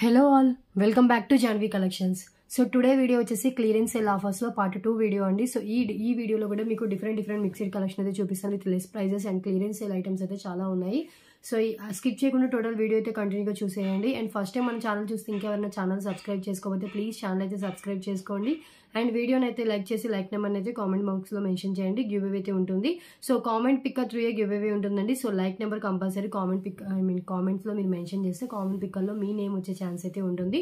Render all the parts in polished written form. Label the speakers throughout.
Speaker 1: Hello all, welcome back to Janvi Collections. So today video వచ్చేసి clearance sale offers లో part 2 video అండి. So ఈ వీడియోలో కూడా మీకు డిఫరెంట్ మిక్స్డ్ కలెక్షన్ అయితే చూపిస్తాను with less prices and clearance sale items అయితే చాలా ఉన్నాయి. సో స్కిప్ చేయకుండా టోటల్ వీడియో అయితే కంటిన్యూగా చూసేయండి. అండ్ ఫస్ట్ టైం మన ఛానల్ చూస్తే ఇంకెవరైనా ఛానల్ సబ్స్క్రైబ్ చేసుకోకపోతే ప్లీజ్ ఛానల్ అయితే సబ్స్క్రైబ్ చేసుకోండి. అండ్ వీడియోని అయితే లైక్ చేసి లైక్ నెంబర్ అయితే కామెంట్ బాక్స్లో మెన్షన్ చేయండి. గివ్ అవే అయితే ఉంటుంది. So comment pick through give away ఉంటుందండి. సో లైక్ నెంబర్ కంపల్సరీ కామెంట్స్లో మీరు మెన్షన్ చేస్తే కామెంట్ పిక్కర్లో మీ నేమ్ వచ్చే ఛాన్స్ అయితే ఉంటుంది.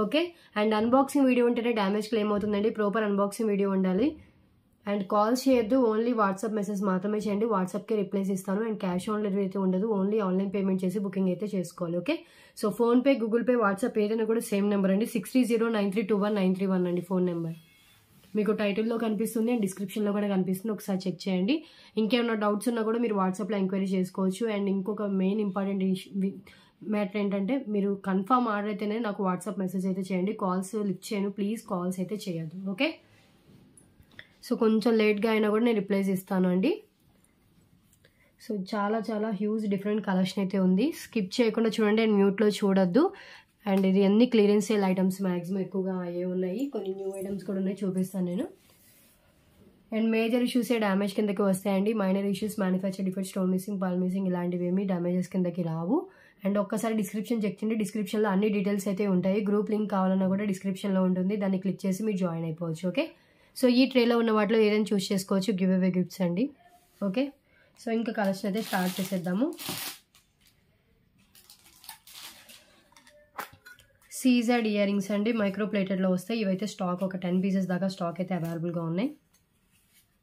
Speaker 1: ఓకే. అండ్ అన్బాక్సింగ్ వీడియో ఉంటేనే డ్యామేజ్ క్లెయిమ్ అవుతుందండి. ప్రాపర్ అన్బాక్సింగ్ వీడియో ఉండాలి. అండ్ కాల్స్ చేయొద్దు, ఓన్లీ వాట్సాప్ మెసేజ్ మాత్రమే చేయండి. వాట్సాప్కి రిప్లైస్ ఇస్తాను. అండ్ క్యాష్ ఆన్ డెలివరీ అయితే ఉండదు, ఓన్లీ ఆన్లైన్ పేమెంట్ చేసి బుకింగ్ అయితే చేసుకోవాలి. Okay. So PhonePe, Google pay, WhatsApp ఏదైనా కూడా సేమ్ నెంబర్ అండి. 6309321931 అండి ఫోన్ నెంబర్. మీకు టైటిల్లో కనిపిస్తుంది అండ్ డిస్క్రిప్షన్లో కూడా కనిపిస్తుంది, ఒకసారి చెక్ చేయండి. ఇంకేమైనా డౌట్స్ ఉన్నా కూడా మీరు వాట్సాప్లో ఎంక్వైరీ చేసుకోవచ్చు. అండ్ ఇంకొక మెయిన్ ఇంపార్టెంట్ మ్యాటర్ ఏంటంటే మీరు కన్ఫర్మ్ ఆర్డర్ అయితేనే నాకు వాట్సాప్ మెసేజ్ అయితే చేయండి. కాల్స్ లిఫ్ట్ చేయను, ప్లీజ్ కాల్స్ అయితే చేయొద్దు. ఓకే. సో కొంచెం లేట్గా అయినా కూడా నేను రిప్లైస్ ఇస్తాను అండి. సో చాలా హ్యూజ్ డిఫరెంట్ కలెక్షన్ అయితే ఉంది. స్కిప్ చేయకుండా చూడండి అండ్ మ్యూట్లో చూడొద్దు. అండ్ ఇది అన్ని క్లియరెన్స్ సేల్ ఐటమ్స్ మ్యాక్సిమం ఎక్కువగా అయ్యే ఉన్నాయి. కొన్ని న్యూ ఐటమ్స్ కూడా ఉన్నాయి, చూపిస్తాను నేను. అండ్ మేజర్ ఇష్యూస్ డ్యామేజ్ కిందకి వస్తాయండి. Minor issues, manufacture defect, stone missing, pearl missing ఇలాంటివి ఏమి డ్యామేజెస్ కిందకి రావు. అండ్ ఒక్కసారి డిస్క్రిప్షన్ చెక్ చేయండి. డిస్క్రిప్షన్లో అన్ని డీటెయిల్స్ అయితే ఉంటాయి. గ్రూప్ లింక్ కావాలన్నా కూడా డిస్క్రిప్షన్లో ఉంటుంది, దాన్ని క్లిక్ చేసి మీరు జాయిన్ అయిపోవచ్చు. ఓకే. సో ఈ ట్రేలో ఉన్న వాటిలో ఏదైనా చూస్ చేసుకోవచ్చు. గివ్ అవే గిఫ్ట్స్ అండి. ఓకే. సో ఇంకా కలెక్షన్ అయితే స్టార్ట్ చేసేద్దాము. సీజెడ్ ఇయర్ రింగ్స్ అండి, మైక్రో ప్లేటెడ్లో వస్తాయి. ఇవైతే స్టాక్ ఒక 10 పీసెస్ దాకా స్టాక్ అయితే అవైలబుల్గా ఉన్నాయి.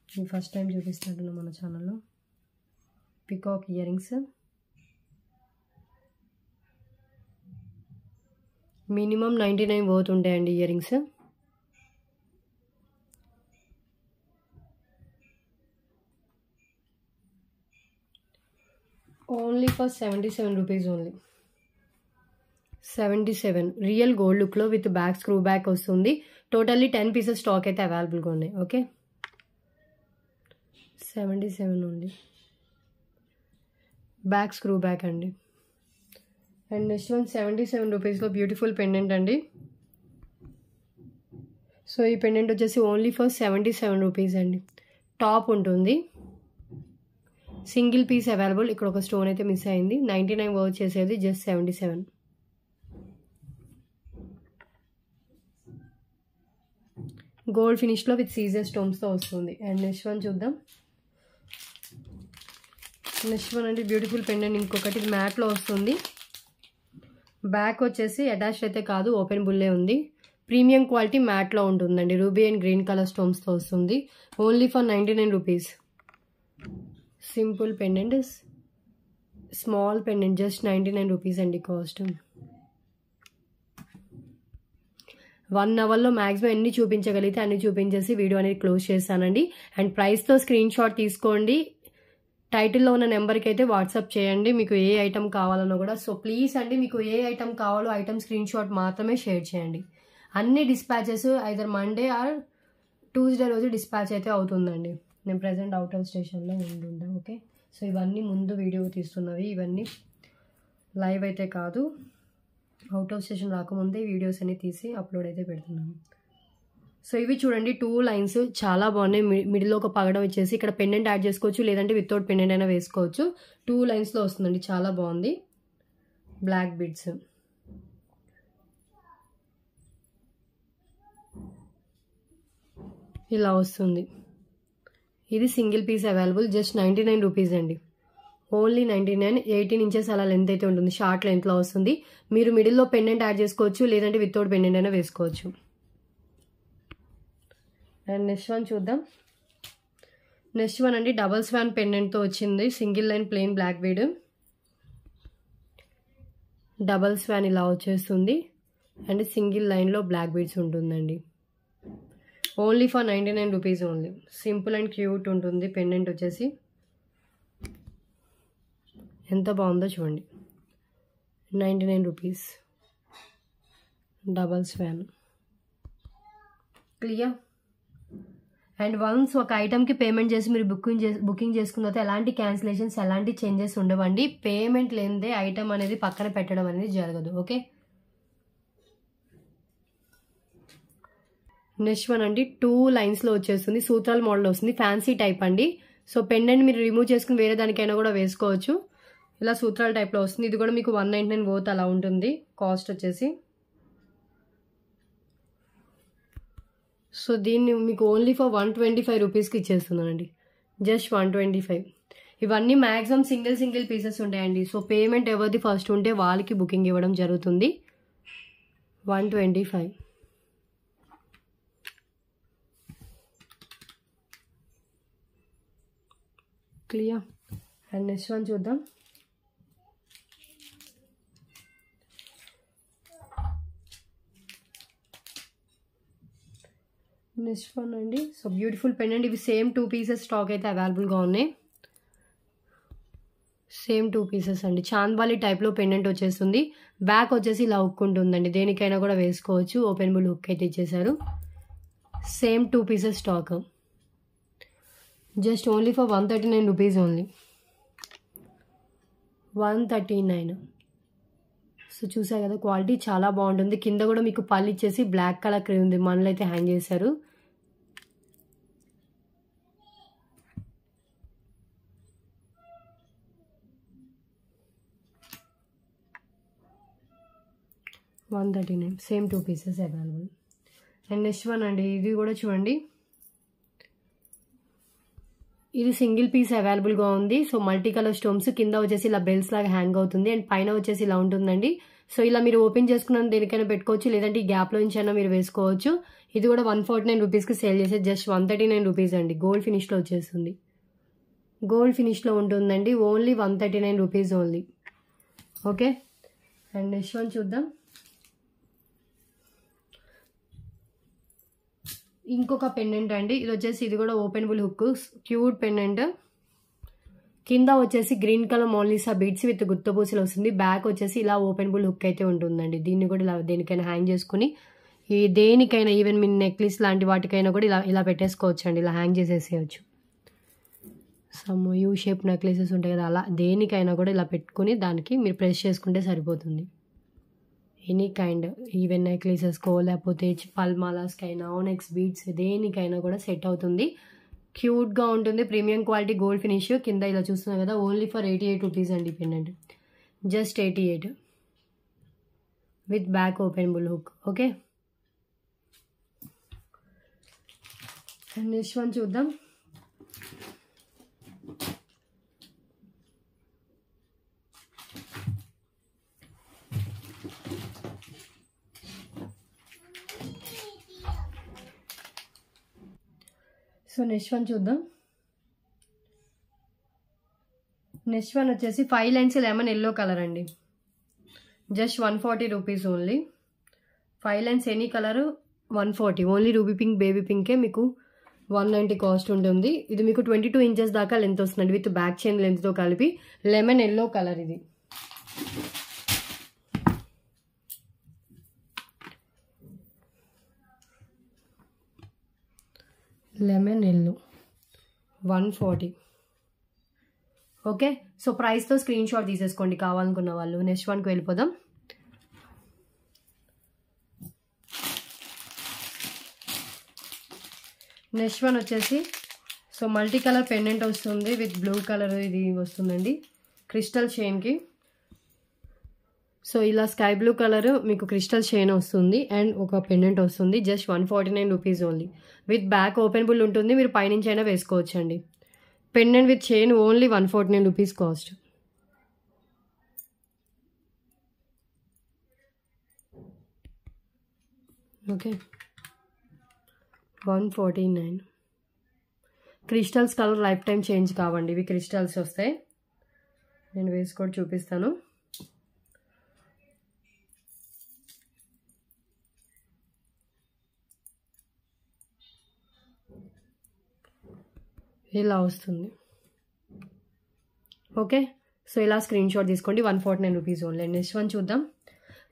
Speaker 1: ఇది ఫస్ట్ టైం చూపిస్తున్నట్టున్నాం మన ఛానల్లో. Peacock ear rings minimum 99 worth ఉంటాయండి ear rings. Only for 77 rupees only. 77 real gold లుక్లో విత్ బ్యాక్ స్క్రూ బ్యాక్ వస్తుంది. టోటల్లీ 10 పీసెస్ స్టాక్ అయితే అవైలబుల్గా ఉన్నాయి. Okay. 77 only, back screw back అండి. అండ్ నెక్స్ట్ వన్ 77 రూపీస్లో బ్యూటిఫుల్ పెండెంట్ అండి. సో ఈ పెండెంట్ వచ్చేసి ఓన్లీ ఫర్ 77 రూపీస్ అండి. టాప్ ఉంటుంది, సింగిల్ పీస్ అవైలబుల్. ఇక్కడ ఒక స్టోన్ అయితే మిస్ అయింది. 99 వర్త్ చేసేది జస్ట్ 77. గోల్డ్ ఫినిష్లో విత్ సీజర్ స్టోన్స్తో వస్తుంది. అండ్ నెక్స్ట్ వన్ చూద్దాం. నెక్స్ట్ వన్ అంటే బ్యూటిఫుల్ పెండెంట్ ఇంకొకటి మ్యాట్లో వస్తుంది. బ్యాక్ వచ్చేసి అటాచ్ అయితే కాదు, ఓపెన్ బుల్లే ఉంది. ప్రీమియం క్వాలిటీ మ్యాట్లో ఉంటుందండి. రూబీ అండ్ గ్రీన్ కలర్ స్టోన్స్తో వస్తుంది. Only for 99 rupees. Simple pendant, small pendant, just 99 rupees అండి కాస్ట్. 1 అవర్లో మ్యాక్సిమం ఎన్ని చూపించగలిగితే అన్ని చూపించేసి వీడియో అనేది క్లోజ్ చేస్తానండి. అండ్ ప్రైస్తో స్క్రీన్ షాట్ తీసుకోండి. టైటిల్లో ఉన్న నెంబర్కి అయితే వాట్సాప్ చేయండి మీకు ఏ ఐటమ్ కావాలన్నా కూడా. సో ప్లీజ్ అండి, మీకు ఏ ఐటమ్ కావాలో ఐటమ్ స్క్రీన్ షాట్ మాత్రమే షేర్ చేయండి. అన్ని dispatches either Monday or Tuesday రోజు డిస్పాచ్ అయితే అవుతుందండి. నేను ప్రజెంట్ అవుట్ ఆఫ్ స్టేషన్లో ఉంటుంటా. ఓకే. సో ఇవన్నీ ముందు వీడియో తీస్తున్నవి, ఇవన్నీ లైవ్ అయితే కాదు. అవుట్ ఆఫ్ స్టేషన్ రాకముందే వీడియోస్ అన్ని తీసి అప్లోడ్ అయితే పెడుతున్నాను. సో ఇవి చూడండి 2 లైన్స్ చాలా బాగున్నాయి. మిడిల్లో ఒక పగడం వచ్చేసి ఇక్కడ పెండెంట్ యాడ్ చేసుకోవచ్చు, లేదంటే వితౌట్ పెండెంట్ అయినా వేసుకోవచ్చు. 2 లైన్స్లో వస్తుందండి, చాలా బాగుంది. బ్లాక్ బీడ్స్ ఇలా వస్తుంది. ఇది single piece available, just 99 rupees అండి. ఓన్లీ 99. 18 ఇంచెస్ అలా లెంత్ అయితే ఉంటుంది, షార్ట్ లెంత్లో వస్తుంది. మీరు మిడిల్లో పెండెంట్ యాడ్ చేసుకోవచ్చు, లేదంటే వితౌట్ పెండెంట్ అయినా వేసుకోవచ్చు. అండ్ నెక్స్ట్ వన్ చూద్దాం. నెక్స్ట్ వన్ అండి డబల్ స్వాన్ పెండెంట్తో వచ్చింది. Single line plain black bead, double swan ఇలా వచ్చేస్తుంది. అండ్ సింగిల్ లైన్లో బ్లాక్ బీడ్స్ ఉంటుందండి. Only for 99 rupees only. Simple and cute ఉంటుంది పెండెంట్ వచ్చేసి. ఎంత బాగుందో చూడండి. 99 రూపీస్, double swan. Clear. And once ఒక ఐటమ్కి పేమెంట్ చేసి మీరు బుకింగ్ చేసుకున్న తర్వాత ఎలాంటి క్యాన్సిలేషన్స్, ఎలాంటి చేంజెస్ ఉండవండి. పేమెంట్ లేనిదే ఐటమ్ అనేది పక్కన పెట్టడం అనేది జరగదు. ఓకే. నెక్స్ట్ వన్ అండి 2 లైన్స్లో వచ్చేస్తుంది, సూత్రాల మోడల్ వస్తుంది, ఫ్యాన్సీ టైప్ అండి. సో పెండెంట్ మీరు రిమూవ్ చేసుకుని వేరే దానికైనా కూడా వేసుకోవచ్చు. ఇలా సూత్రాల టైప్లో వస్తుంది. ఇది కూడా మీకు 199 వర్త్ అలా ఉంటుంది కాస్ట్ వచ్చేసి. సో దీన్ని మీకు ఓన్లీ ఫర్ 125 రూపీస్కి ఇచ్చేస్తున్నానండి, జస్ట్ 125. ఇవన్నీ మ్యాక్సిమం సింగిల్ పీసెస్ ఉంటాయండి. సో పేమెంట్ ఎవరిది ఫస్ట్ ఉంటే వాళ్ళకి బుకింగ్ ఇవ్వడం జరుగుతుంది. 125. క్లియర్. అండ్ నెక్స్ట్ వన్ చూద్దాం. నెక్స్ట్ వన్ అండి. So beautiful pendant. ఇవి సేమ్ 2 పీసెస్ స్టాక్ అయితే అవైలబుల్గా ఉన్నాయి. సేమ్ 2 పీసెస్ అండి. చాంద్బాలి టైప్లో పెండెంట్ వచ్చేస్తుంది. బ్యాక్ వచ్చేసి ఇలా హుక్ ఉంటుందండి, దేనికైనా కూడా వేసుకోవచ్చు. ఓపెనబుల్ హుక్ అయితే ఇచ్చేసారు. Same 2 pieces stock, just only for 139 rupees only. 139. So చూసారు కదా, క్వాలిటీ చాలా బాగుంటుంది. కింద కూడా మీకు పళ్ళు ఇచ్చేసి బ్లాక్ కలర్ ఉంది, మనలో అయితే హ్యాంగ్ చేశారు. $139. Same 2 pieces available. And next one అండి, ఇది కూడా చూడండి. ఇది సింగిల్ పీస్ అవైలబుల్గా ఉంది. సో మల్టీ కలర్ స్టోన్స్, కింద వచ్చేసి ఇలా బెల్స్ లాగా హ్యాంగ్ అవుతుంది, అండ్ పైన వచ్చేసి ఇలా ఉంటుందండి. సో ఇలా మీరు ఓపెన్ చేసుకున్న దేనికైనా పెట్టుకోవచ్చు, లేదంటే ఈ గ్యాప్లో నుంచి అయినా మీరు వేసుకోవచ్చు. ఇది కూడా 149 రూపీస్కి సేల్ చేసే, జస్ట్ 139 రూపీస్ అండి. గోల్డ్ ఫినిష్లో వచ్చేస్తుంది, గోల్డ్ ఫినిష్లో ఉంటుందండి. Only 139 rupees only. Okay. And next one చూద్దాం. ఇంకొక పెండెంట్ అండి. ఇది వచ్చేసి ఇది కూడా ఓపెనబుల్ హుక్, క్యూట్ పెండెంట్. కింద వచ్చేసి green colour Mona Lisa beads with గుత్తపూసలు వస్తుంది. బ్యాక్ వచ్చేసి ఇలా ఓపెనబుల్ హుక్ అయితే ఉంటుందండి. దీన్ని కూడా ఇలా దేనికైనా హ్యాంగ్ చేసుకుని, ఈ దేనికైనా ఈవెన్ మీ నెక్లెస్ లాంటి వాటికైనా కూడా ఇలా ఇలా పెట్టేసుకోవచ్చు అండి, ఇలా హ్యాంగ్ చేసేసేయచ్చు. సమ్ యూ షేప్ నెక్లెసెస్ ఉంటాయి కదా, అలా దేనికైనా కూడా ఇలా పెట్టుకుని దానికి మీరు ప్రెస్ చేసుకుంటే సరిపోతుంది. ఎనీ కైండ్, ఈవెన్ నెక్లెసెస్కో లేకపోతే పల్మాలాస్కైనా, ఓనెక్స్ బీడ్స్, దేనికైనా కూడా సెట్ అవుతుంది. క్యూట్గా ఉంటుంది, ప్రీమియం క్వాలిటీ గోల్డ్ ఫినిష్. కింద ఇలా చూస్తున్నాం కదా, ఓన్లీ ఫర్ 88 రూపీస్ అండి pendant, just 88 with back openable hook. Okay. And next one చూద్దాం. సో నెక్స్ట్ వన్ చూద్దాం. నెక్స్ట్ వన్ వచ్చేసి 5 లైన్స్ లెమన్ ఎల్లో కలర్ అండి, just 140 rupees only. 5 lines any colour 140 only. Ruby pink, baby పింకే మీకు 190 cost ఉంటుంది. ఇది మీకు 22 ఇంచెస్ దాకా లెంత్ వస్తుందండి, విత్ బ్యాక్ చైన్ లెంత్తో కలిపి. లెమన్ ఎల్లో కలర్ ఇది. Lemon yellow 140. ఓకే. సో ప్రైస్తో స్క్రీన్ షాట్ తీసేసుకోండి కావాలనుకున్న వాళ్ళు. నెక్స్ట్ వన్కి వెళ్ళిపోదాం. నెక్స్ట్ వన్ వచ్చేసి సో మల్టీ కలర్ పెండెంట్ వస్తుంది, విత్ బ్లూ కలర్ ఇది వస్తుందండి, క్రిస్టల్ చైన్కి. సో ఇలా స్కై బ్లూ కలర్ మీకు క్రిస్టల్ చైన్ వస్తుంది, అండ్ ఒక పెండెంట్ వస్తుంది, just 149 rupees only. With back openable ఉంటుంది, మీరు పైనుంచి అయినా వేసుకోవచ్చు అండి. Pendant with chain only 149 rupees cost. Okay. 149. Crystals scholar life time change కావండి, ఇవి క్రిస్టల్స్ వస్తాయి. నేను వేసుకొని చూపిస్తాను. ఇలా వస్తుంది. ఓకే. సో ఇలా స్క్రీన్ షాట్ తీసుకోండి, 149 రూపీస్ ఓన్లీ. నెక్స్ట్ వన్ చూద్దాం.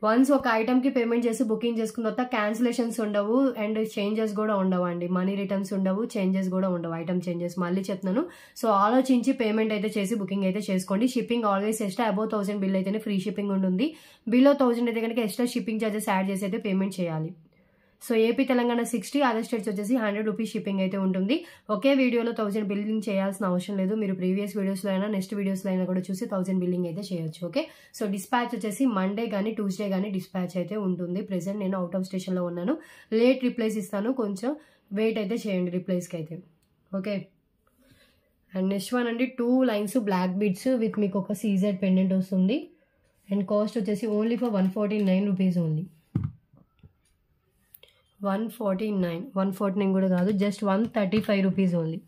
Speaker 1: వన్స్ ఒక ఐటమ్కి పేమెంట్ చేసి బుకింగ్ చేసుకున్న తర్వాత క్యాన్సిలేషన్స్ ఉండవు, అండ్ చేంజెస్ కూడా ఉండవు అండి. మనీ రిటర్న్స్ ఉండవు, చేంజెస్ కూడా ఉండవు, ఐటమ్ చేంజెస్. మళ్ళీ చెప్తున్నాను. సో ఆలోచించి పేమెంట్ అయితే చేసి బుకింగ్ అయితే చేసుకోండి. Shipping always extra, above 1000 bill అయితేనే ఫ్రీ షిప్పింగ్ ఉంటుంది. బిలో 1000 అయితే కనుక ఎక్స్ట్రా షిప్పింగ్ ఛార్జెస్ యాడ్ చేసి అయితే పేమెంట్ చేయాలి. So AP Telangana 60, other states వచ్చేసి 100 రూపీస్ షిప్పింగ్ అయితే ఉంటుంది. ఒకే వీడియోలో 1000 బిల్లింగ్ చేయాల్సిన అవసరం లేదు. మీరు ప్రీవియస్ వీడియోస్లో అయినా నెక్స్ట్ వీడియోస్లో అయినా కూడా చూసి 1000 బిల్లింగ్ అయితే చేయొచ్చు. ఓకే, సో డిస్పాచ్ వచ్చేసి మండే కానీ ట్యూస్డే కానీ డిస్పాచ్ అయితే ఉంటుంది. ప్రెసెంట్ నేను అవుట్ ఆఫ్ స్టేషన్లో ఉన్నాను. లేట్ రిప్లైస్ ఇస్తాను, కొంచెం వెయిట్ అయితే చేయండి రిప్లైస్కి అయితే. ఓకే, అండ్ నెక్స్ట్ వన్ అండి 2 లైన్స్ బ్లాక్ బీడ్స్ విత్ మీకు ఒక సీజెడ్ పెండెంట్ వస్తుంది. అండ్ కాస్ట్ వచ్చేసి ఓన్లీ ఫర్ 149 రూపీస్ ఓన్లీ. 149 కూడా కాదు, జస్ట్ 135 రూపీస్ ఓన్లీ.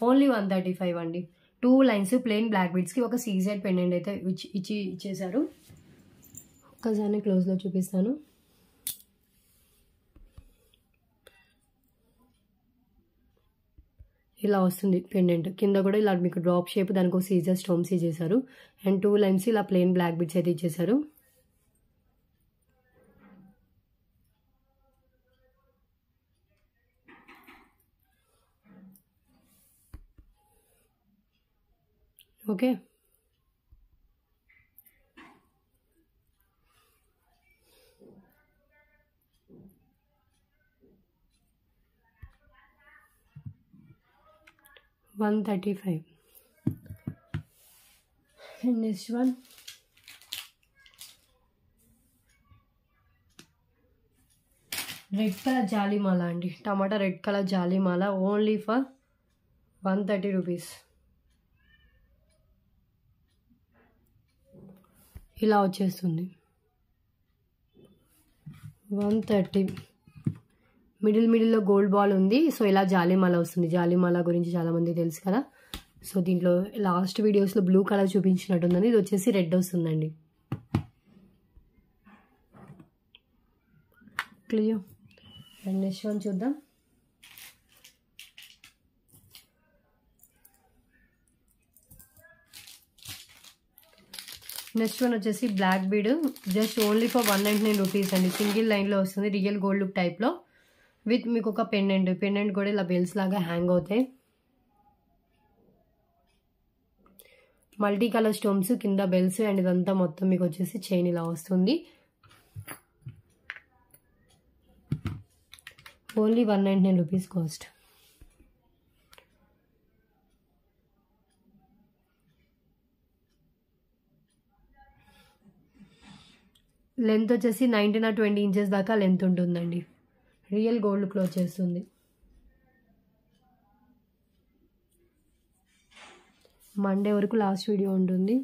Speaker 1: 135 అండి. 2 లైన్స్ ప్లెయిన్ బ్లాక్ బీడ్స్కి ఒక సీజెడ్ పెండెంట్ అయితే ఇచ్చేసారు. ఒక్కసారి క్లోజ్లో చూపిస్తాను. ఇలా వస్తుంది పెండెంట్. కింద కూడా ఇలా మీకు డ్రాప్ షేప్, దానికి ఒక సీజర్ స్టోన్స్ ఇచ్చేసారు. అండ్ 2 లైన్స్ ఇలా ప్లెయిన్ బ్లాక్ బీడ్స్ అయితే ఇచ్చేసారు. Okay, $135. And next one, red colour జాలీమాల అండి. టమాటా రెడ్ కలర్ జాలీమాల ఓన్లీ ఫర్ 130 రూపీస్. ఇలా వచ్చేస్తుంది 130. మిడిల్లో గోల్డ్ బాల్ ఉంది. సో ఇలా జాలీమాల వస్తుంది. జాలీమాల గురించి చాలామంది తెలుసు కదా. సో దీంట్లో లాస్ట్ వీడియోస్లో బ్లూ కలర్ చూపించినట్టుందని, ఇది వచ్చేసి రెడ్ వస్తుందండి. క్లియర్. అండ్ నెక్స్ట్ వన్ చూద్దాం. నెక్స్ట్ వన్ వచ్చేసి black bead, just only for 199 rupees అండి. సింగిల్ లైన్లో వస్తుంది, రియల్ గోల్డ్ లుక్ టైప్లో విత్ మీకు ఒక పెండెంట్ కూడా ఇలా బెల్స్ లాగా హ్యాంగ్ అవుతాయి. మల్టీ కలర్ స్టోన్స్ కింద బెల్స్, అండ్ ఇదంతా మొత్తం మీకు వచ్చేసి చైన్ ఇలా వస్తుంది. Only 199 rupees cost. లెంత్ వచ్చేసి 19 or 20 ఇంచెస్ దాకా లెంత్ ఉంటుందండి. రియల్ గోల్డ్ లుక్లో వచ్చేస్తుంది. మండే వరకు లాస్ట్ వీడియో ఉంటుంది.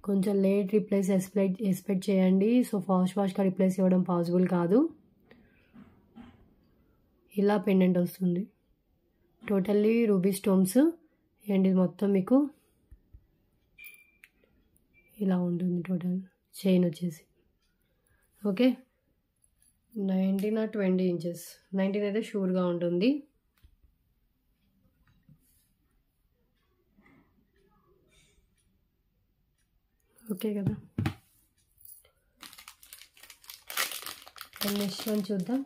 Speaker 1: కొంచెం లేట్ రిప్లైస్ ఎక్స్పెక్ట్ చేయండి. సో ఫాస్ట్గా రిప్లైస్ ఇవ్వడం పాసిబుల్ కాదు. ఇలా పెండెంట్ వస్తుంది, టోటల్లీ రూబీ స్టోన్స్. అండ్ ఇది మొత్తం మీకు ఇలా ఉంటుంది టోటల్ చైన్ వచ్చేసి. Okay, 19 or 20 inches. 19 అయితే షూర్గా ఉంటుంది. ఓకే కదా. నెక్స్ట్ వన్ చూద్దాం.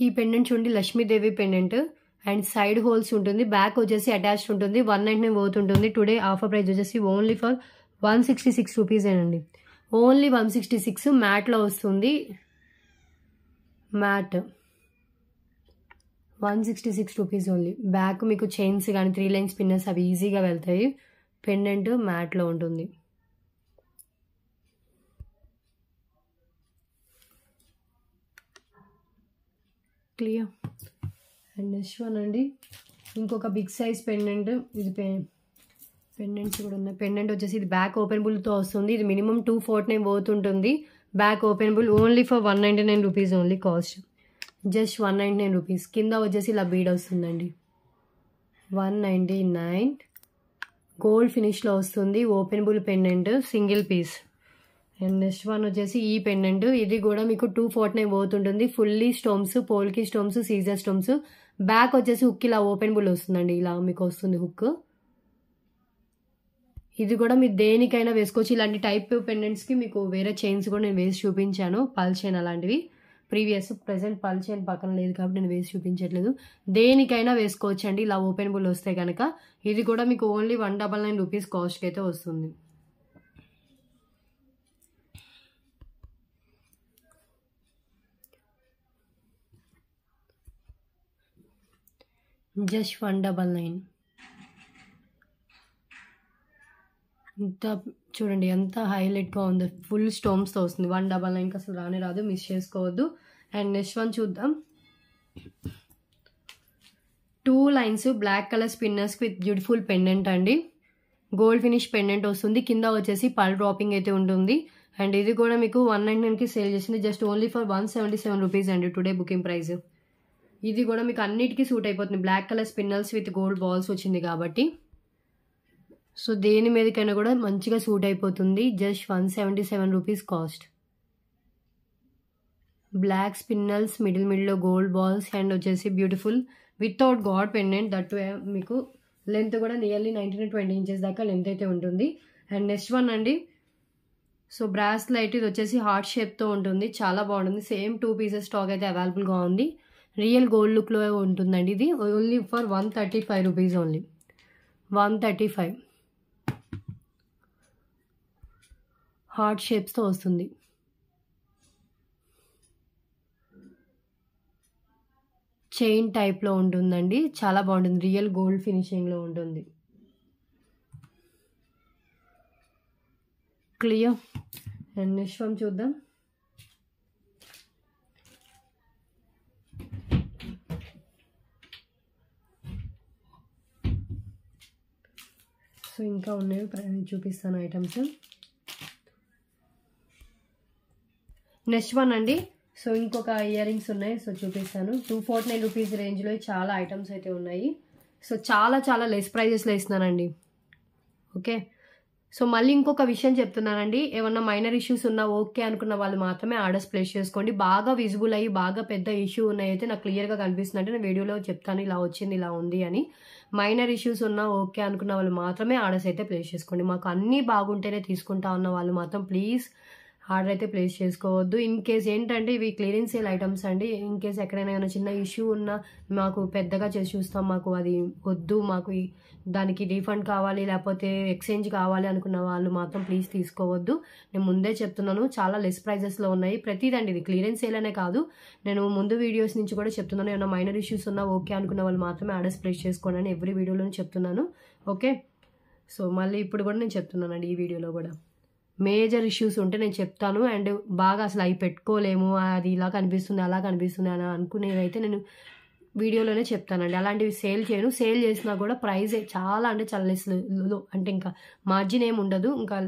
Speaker 1: ఈ పెండెంట్ చూడండి, Lakshmidevi pendant. And side holes ఉంటుంది, బ్యాక్ వచ్చేసి అటాచ్డ్ ఉంటుంది. 199 పోతుంటుంది. టుడే ఆఫర్ ప్రైస్ వచ్చేసి ఓన్లీ ఫర్ 166 రూపీస్ ఏనండి. ఓన్లీ 166. మ్యాట్లో వస్తుంది. Matte 166 rupees only. బ్యాక్ మీకు చైన్స్ కానీ 3 లైన్స్ పిన్నర్స్ అవి ఈజీగా వెళ్తాయి. పెండెంట్ మ్యాట్లో ఉంటుంది. క్లియర్. అండ్ నెక్స్ట్ వన్ అండి, ఇంకొక బిగ్ సైజ్ పెండెంట్. ఇది పెండెంట్స్ కూడా ఉన్నాయి. పెండెంట్ వచ్చేసి ఇది బ్యాక్ ఓపెనబుల్తో వస్తుంది. ఇది మినిమం 249 పోతుంటుంది. Back openable only for 199 rupees only cost. Just 199 rupees. కింద వచ్చేసి ఇలా బీడ్ వస్తుందండి. 199. గోల్డ్ ఫినిష్లో వస్తుంది. Openable pendant, single piece. And next one వచ్చేసి ఈ పెండెంట్. ఇది కూడా మీకు 249 పోతుంటుంది. Fully stones, polki stones, CZ stones. Back వచ్చేసి హుక్ ఇలా ఓపెనబుల్ వస్తుందండి. ఇలా మీకు వస్తుంది హుక్. ఇది కూడా మీరు దేనికైనా వేసుకోవచ్చు. ఇలాంటి టైప్ పెండెంట్స్కి మీకు వేరే చైన్స్ కూడా నేను వేసి చూపించాను, పల్ చైన్ అలాంటివి ప్రీవియస్. ప్రెసెంట్ పల్ చైన్ పక్కన లేదు కాబట్టి నేను వేసి చూపించట్లేదు. దేనికైనా వేసుకోవచ్చు అండి ఇలా ఓపెనబుల్ వస్తే కనుక. ఇది కూడా మీకు ఓన్లీ 199 రూపీస్ కాస్ట్కి అయితే వస్తుంది. జస్ట్ 199. ఇంత చూడండి ఎంత హైలైట్గా ఉంది, ఫుల్ స్టోన్స్తో వస్తుంది. 199కి అసలు రానే రాదు, మిస్ చేసుకోవద్దు. అండ్ నెక్స్ట్ వన్ చూద్దాం. 2 lines black colour spinners with beautiful pendant అండి. గోల్డ్ ఫినిష్ పెండెంట్ వస్తుంది, కింద వచ్చేసి పల్ డ్రాపింగ్ అయితే ఉంటుంది. అండ్ ఇది కూడా మీకు 199కి సేల్ చేసింది, జస్ట్ ఓన్లీ ఫర్ 177 రూపీస్ అండి టుడే బుకింగ్ ప్రైస్. ఇది కూడా మీకు అన్నిటికీ సూట్ అయిపోతుంది. Black colour spinners with gold balls వచ్చింది కాబట్టి సో దేని మీదకైనా కూడా మంచిగా సూట్ అయిపోతుంది. Just 177 rupees cost. Black spinners మిడిల్లో గోల్డ్ బాల్స్ అండ్ వచ్చేసి beautiful without god pendant. That మీకు లెంత్ కూడా నియర్లీ 19-20 ఇంచెస్ దాకా లెంత్ అయితే ఉంటుంది. అండ్ నెక్స్ట్ వన్ అండి. సో బ్రాస్లైట్ ఇది వచ్చేసి హార్ట్ షేప్తో ఉంటుంది, చాలా బాగుంటుంది. సేమ్ 2 పీసెస్ స్టాక్ అయితే అవైలబుల్గా ఉంది. రియల్ గోల్డ్ లుక్లో ఉంటుందండి. ఇది only for 135 rupees only. 135 heart షేప్స్తో వస్తుంది. చైన్ టైప్లో ఉంటుందండి, చాలా బాగుంటుంది. రియల్ గోల్డ్ ఫినిషింగ్లో ఉంటుంది. క్లియర్. అండ్ నెక్స్ట్ వన్ చూద్దాం. సో ఇంకా ఉన్నాయి చూపిస్తాను ఐటమ్స్. నెక్స్ట్ వన్ అండి. సో ఇంకొక ఇయర్ రింగ్స్ ఉన్నాయి, సో చూపిస్తాను. 249 రూపీస్ రేంజ్లో చాలా ఐటమ్స్ అయితే ఉన్నాయి. సో చాలా లెస్ ప్రైజెస్లో ఇస్తున్నానండి. ఓకే. సో మళ్ళీ ఇంకొక విషయం చెప్తున్నానండి, ఏమన్నా మైనర్ ఇష్యూస్ ఉన్నా ఓకే అనుకున్న వాళ్ళు మాత్రమే ఆర్డర్స్ ప్లేస్ చేసుకోండి. బాగా విజిబుల్ అయ్యి బాగా పెద్ద ఇష్యూ ఉన్నాయి అయితే నాకు క్లియర్గా కనిపిస్తుంది అంటే నేను వీడియోలో చెప్తాను ఇలా వచ్చింది ఇలా ఉంది అని. మైనర్ ఇష్యూస్ ఉన్నా ఓకే అనుకున్న వాళ్ళు మాత్రమే ఆర్డర్స్ అయితే ప్లేస్ చేసుకోండి. మాకు అన్నీ బాగుంటేనే తీసుకుంటా ఉన్న వాళ్ళు మాత్రం ప్లీజ్ ఆర్డర్ అయితే ప్లేస్ చేసుకోవద్దు. ఇన్ కేస్ ఏంటంటే ఇవి క్లియరెన్స్ సేల్ ఐటమ్స్ అండి. ఇన్ కేస్ ఎక్కడైనా ఏమైనా చిన్న ఇష్యూ ఉన్నా మాకు పెద్దగా చేసి చూస్తాం, మాకు అది వద్దు, మాకు దానికి రీఫండ్ కావాలి లేకపోతే ఎక్స్చేంజ్ కావాలి అనుకున్న వాళ్ళు మాత్రం ప్లీజ్ తీసుకోవద్దు. నేను ముందే చెప్తున్నాను, చాలా లెస్ ప్రైజెస్లో ఉన్నాయి ప్రతిదండి. ఇది క్లియరెన్స్ సేల్ అనే కాదు, నేను ముందు వీడియోస్ నుంచి కూడా చెప్తున్నాను. ఏమైనా మైనర్ ఇష్యూస్ ఉన్నా ఓకే అనుకున్న వాళ్ళు మాత్రమే ఆర్డర్స్ ప్లేస్ చేసుకోండి అని ఎవ్రీ వీడియోలో చెప్తున్నాను. ఓకే. సో మళ్ళీ ఇప్పుడు కూడా నేను చెప్తున్నానండి, ఈ వీడియోలో కూడా మేజర్ ఇష్యూస్ ఉంటే నేను చెప్తాను. అండ్ బాగా అసలు అవి పెట్టుకోలేము, అది ఇలా కనిపిస్తుంది అలా కనిపిస్తుంది అని అనుకునేదైతే నేను వీడియోలోనే చెప్తానండి. అలాంటివి సేల్ చేయను. సేల్ చేసినా కూడా ప్రైస్ చాలా అంటే చాలా లెస్లో, అంటే ఇంకా మార్జిన్ ఏమి ఉండదు, ఇంకా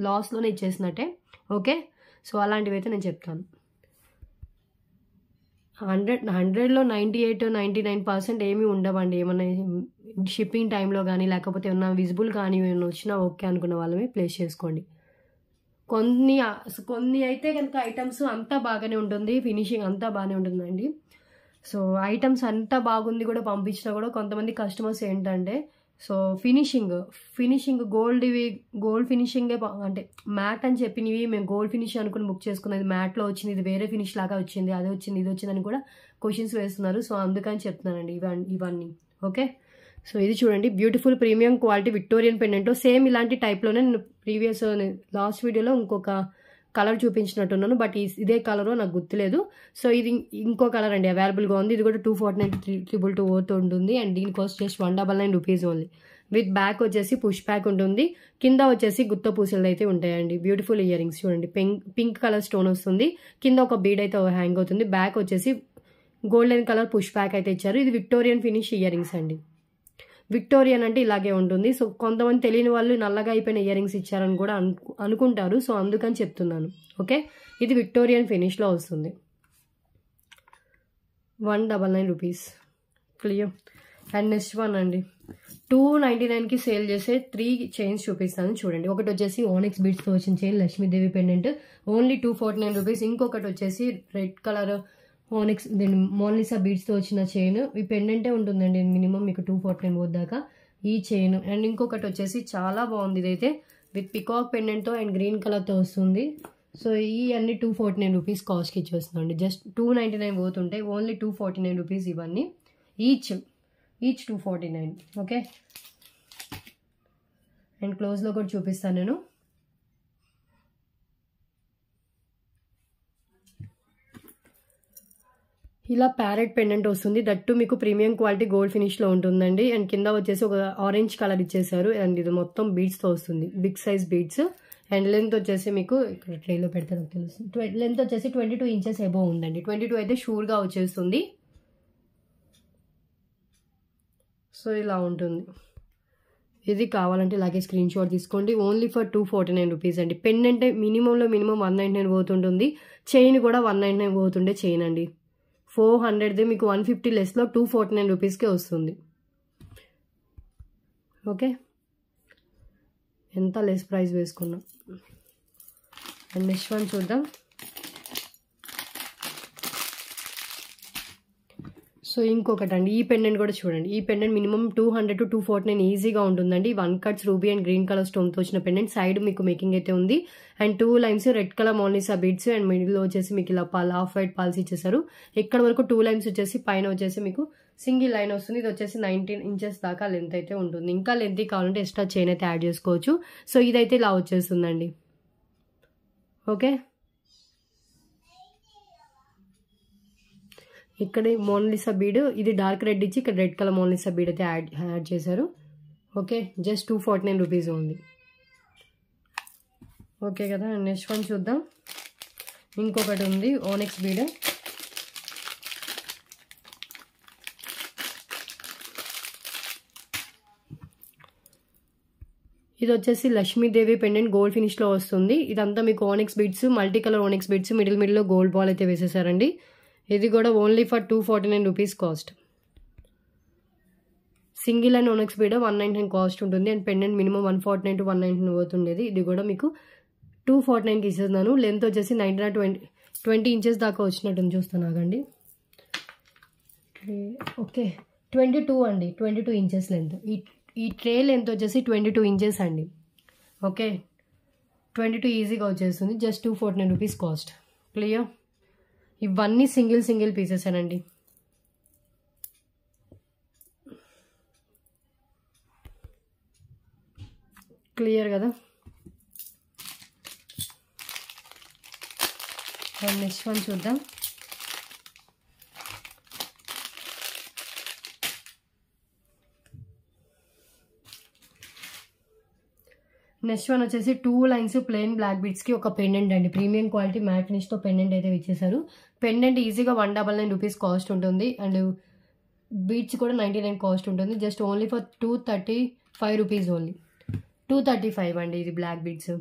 Speaker 1: లాస్లోనే ఇచ్చేసినట్టే. ఓకే. సో అలాంటివి అయితే నేను చెప్తాను. 100లో 98-99% ఏమీ ఉండవండి. ఏమన్నా షిప్పింగ్ టైంలో కానీ లేకపోతే ఏమన్నా విజిబుల్ కానీ ఏమైనా వచ్చినా ఓకే అనుకున్న వాళ్ళమే ప్లేస్ చేసుకోండి. కొన్ని అయితే కనుక ఐటమ్స్ అంతా బాగానే ఉంటుంది, ఫినిషింగ్ అంతా బాగానే ఉంటుందండి. సో ఐటమ్స్ అంతా బాగుంది కూడా పంపించినా కూడా కొంతమంది కస్టమర్స్ ఏంటంటే సో ఫినిషింగ్ గోల్డ్ ఫినిషింగే అంటే మ్యాట్ అని చెప్పినవి మేము గోల్డ్ ఫినిష్ అనుకుని బుక్ చేసుకున్నది మ్యాట్లో వచ్చింది, ఇది వేరే ఫినిష్ లాగా వచ్చింది, అది వచ్చింది ఇది వచ్చిందని కూడా క్వశ్చన్స్ వేస్తున్నారు. సో అందుకని చెప్తున్నానండి ఇవన్నీ. ఓకే. సో ఇది చూడండి, beautiful premium quality Victorian pendant. Same ఇలాంటి టైప్లోనే నేను ప్రీవియస్ లాస్ట్ వీడియోలో ఇంకొక కలర్ చూపించినట్టున్నాను, బట్ ఇదే కలర్ నాకు గుర్తులేదు. సో ఇది ఇంకో కలర్ అండి, అవైలబుల్గా ఉంది. ఇది కూడా 249 వర్త్ ఉంటుంది. అండ్ దీని cost just 199 rupees only. With back వచ్చేసి పుష్ బ్యాక్ ఉంటుంది, కింద వచ్చేసి గుత్త పూసలు అయితే ఉంటాయండి. బ్యూటిఫుల్ ఇయర్ రింగ్స్ చూడండి, పింక్ కలర్ స్టోన్ వస్తుంది, కింద ఒక బీడ్ అయితే హ్యాంగ్ అవుతుంది. బ్యాక్ వచ్చేసి గోల్డెన్ కలర్ పుష్ బ్యాక్ అయితే ఇచ్చారు. ఇది విక్టోరియన్ ఫినిష్ ఇయర్ రింగ్స్ అండి. విక్టోరియన్ అంటే ఇలాగే ఉంటుంది. సో కొంతమంది తెలియని వాళ్ళు నల్లగా అయిపోయిన ఇయర్ రింగ్స్ ఇచ్చారని కూడా అనుకుంటారు. సో అందుకని చెప్తున్నాను. ఓకే. ఇది విక్టోరియన్ ఫినిష్లో వస్తుంది. 199 rupees. Clear. And next one అండి, 299కి సేల్ చేసే 3 చైన్స్ చూపిస్తాను చూడండి. ఒకటి వచ్చేసి ఓనిక్స్ బీడ్స్తో వచ్చిన chain Lakshmidevi pendant, only 249 rupees. ఇంకొకటి వచ్చేసి రెడ్ కలర్ ఓనిక్స్ మోనాలిసా బీడ్స్తో వచ్చిన చైన్. ఈ పెండెంటే ఉంటుందండి మినిమం మీకు 249 దాకా. ఈ చైన్ అండ్ ఇంకొకటి వచ్చేసి చాలా బాగుంది. ఇదైతే విత్ పికాక్ పెండెంట్తో అండ్ గ్రీన్ కలర్తో వస్తుంది. సో ఈ అన్ని 249 రూపీస్ కాస్ట్కి ఇచ్చేస్తుందండి. జస్ట్ 299 పోతుంటే ఓన్లీ 249 రూపీస్ ఇవన్నీ. ఈచ్ 249. ఓకే, అండ్ క్లోజ్లో కూడా చూపిస్తాను నేను. ఇలా ప్యారెట్ పెండెంట్ వస్తుంది. దట్టు మీకు ప్రీమియం క్వాలిటీ గోల్డ్ ఫినిష్లో ఉంటుందండి. అండ్ కింద వచ్చేసి ఒక ఆరెంజ్ కలర్ ఇచ్చేసారు. అండ్ ఇది మొత్తం బీడ్స్తో వస్తుంది, big size beads. And length వచ్చేసి మీకు ఇక్కడ ట్రేలో పెడితే నాకు తెలుస్తుంది. లెంత్ వచ్చేసి 22 ఇంచెస్ ఎబోవ్ ఉందండి. 22 అయితే షూర్గా వచ్చేస్తుంది. సో ఇలా ఉంటుంది. ఇది కావాలంటే ఇలాగే స్క్రీన్ షాట్ తీసుకోండి. ఓన్లీ ఫర్ 249 రూపీస్ అండి. పెండెంట్ మినిమంలో మినిమం 199 పోతుంటుంది. చైన్ కూడా 199 పోతుండే చైన్ అండి. 400ది మీకు 150 లెస్లో 249 రూపీస్కే వస్తుంది. ఓకే, ఎంత లెస్ ప్రైస్ వేసుకున్నాం. అండ్ నెక్స్ట్ వన్ చూద్దాం. సో ఇంకొకటి అండి, ఈ పెండెంట్ కూడా చూడండి. ఈ పెండెంట్ మినిమం 200 to 249 ఈజీగా ఉంటుందండి. 1 cuts ruby and green colour స్టోన్తో వచ్చిన పెండెంట్. సైడ్ మీకు మేకింగ్ అయితే ఉంది. అండ్ 2 లైన్స్ రెడ్ కలర్ మోనిసా బీడ్స్ అండ్ మిడిల్లో వచ్చేసి మీకు ఇలా హాఫ్ వైట్ పాల్స్ ఇచ్చేసారు. ఇక్కడ వరకు 2 లైన్స్ వచ్చేసి పైన వచ్చేసి మీకు సింగిల్ లైన్ వస్తుంది. ఇది వచ్చేసి 19 ఇంచెస్ దాకా లెంత్ అయితే ఉంటుంది. ఇంకా లెంత్ కావాలంటే ఎక్స్ట్రా చైన్ అయితే యాడ్ చేసుకోవచ్చు. సో ఇదైతే ఇలా వచ్చేస్తుందండి. ఓకే, ఇక్కడ మోనాలిసా బీడ్, ఇది డార్క్ రెడ్ ఇచ్చి ఇక్కడ రెడ్ కలర్ మోనాలిసా బీడ్ అయితే యాడ్ చేశారు. ఓకే, జస్ట్ 249 రూపీస్ ఉంది. ఓకే కదా, నెక్స్ట్ వన్ చూద్దాం. ఇంకొకటి ఉంది ఓనెక్స్ బీడ్. ఇది వచ్చేసి లక్ష్మీదేవి పెండెంట్ గోల్డ్ ఫినిష్లో వస్తుంది. ఇదంతా మీకు onyx beads, multi colour onyx beads, మిడిల్లో గోల్డ్ బాల్ అయితే వేసేసారండి. ఇది కూడా only for 249 rupees cost. Single and onyx bead 199 cost ఉంటుంది. అండ్ పెండెంట్ మినిమం 149 to 199 పోతుండేది. ఇది కూడా మీకు 249కి ఇస్తున్నాను. లెంత్ వచ్చేసి 20 ఇంచెస్ దాకా వచ్చినట్టు చూస్తాను. ఆగండి. ఓకే, 22 అండి. 22 ఇంచెస్ లెంత్. ఈ ట్రే లెంత్ వచ్చేసి 22 ఇంచెస్ అండి. ఓకే, 22 ఈజీగా వచ్చేస్తుంది. Just 249 rupees cost. క్లియర్? ఇవన్నీ సింగిల్ పీసెస్ అనండి. క్లియర్ కదా? నెక్స్ట్ వన్ చూద్దాం. నెక్స్ట్ వన్ వచ్చేసి 2 లైన్స్ ప్లెయిన్ బ్లాక్ బీడ్స్కి ఒక పెండెంట్ అండి. ప్రీమియం క్వాలిటీ మ్యాట్ ఫినిష్తో పెండెంట్ అయితే ఇచ్చేసారు. పెండెంట్ ఈజీగా 199 రూపీస్ కాస్ట్ ఉంటుంది. అండ్ బీడ్స్ కూడా 99 కాస్ట్ ఉంటుంది. Just only for 235 rupees only. 235 అండి ఇది బ్లాక్ బీడ్స్.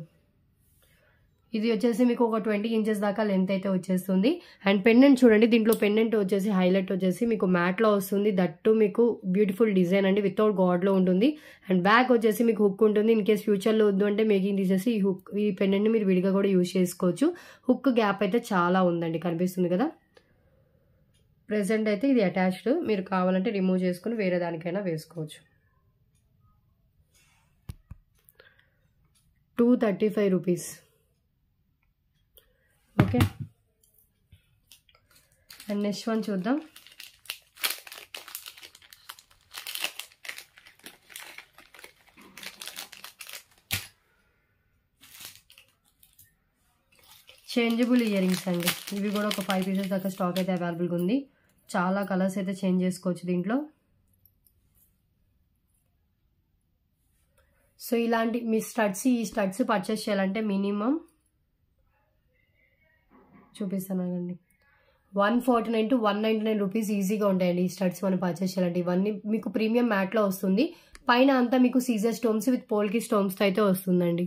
Speaker 1: ఇది వచ్చేసి మీకు ఒక 20 ఇంచెస్ దాకా లెంత్ అయితే వచ్చేస్తుంది. అండ్ పెండెంట్ చూడండి, దీంట్లో పెండెంట్ వచ్చేసి హైలైట్ వచ్చేసి మీకు మ్యాట్లో వస్తుంది. దట్టు మీకు బ్యూటిఫుల్ డిజైన్ అండి, వితౌట్ గాడ్లో ఉంటుంది. అండ్ బ్యాక్ వచ్చేసి మీకు హుక్ ఉంటుంది. ఇన్ కేస్ ఫ్యూచర్లో వద్దు అంటే మేకింగ్ తీసేసి ఈ పెండెంట్ని మీరు విడిగా కూడా యూజ్ చేసుకోవచ్చు. హుక్ గ్యాప్ అయితే చాలా ఉందండి, కనిపిస్తుంది కదా. ప్రెసెంట్ అయితే ఇది అటాచ్డ్, మీరు కావాలంటే రిమూవ్ చేసుకుని వేరే దానికైనా వేసుకోవచ్చు. 235 rupees. Okay, and next one చూద్దాం. చేంజబుల్ ఇయర్ రింగ్స్ అండి. ఇవి కూడా ఒక 5 పీసెస్ దాకా స్టాక్ అయితే అవైలబుల్గా ఉంది. చాలా కలర్స్ అయితే చేంజ్ చేసుకోవచ్చు దీంట్లో. సో ఇలాంటి మీ ఈ స్టడ్స్ పర్చేస్ చేయాలంటే మినిమం చూపిస్తాను అండి, 149 to 199 రూపీస్ ఈజీగా ఉంటాయండి ఈ స్టడ్స్ మనం పర్చేస్ చేయాలంటే. ఇవన్నీ మీకు ప్రీమియం మ్యాట్లో వస్తుంది. పైన అంతా మీకు సీజర్ స్టోన్స్ విత్ పోల్కి స్టోన్స్తో అయితే వస్తుందండి.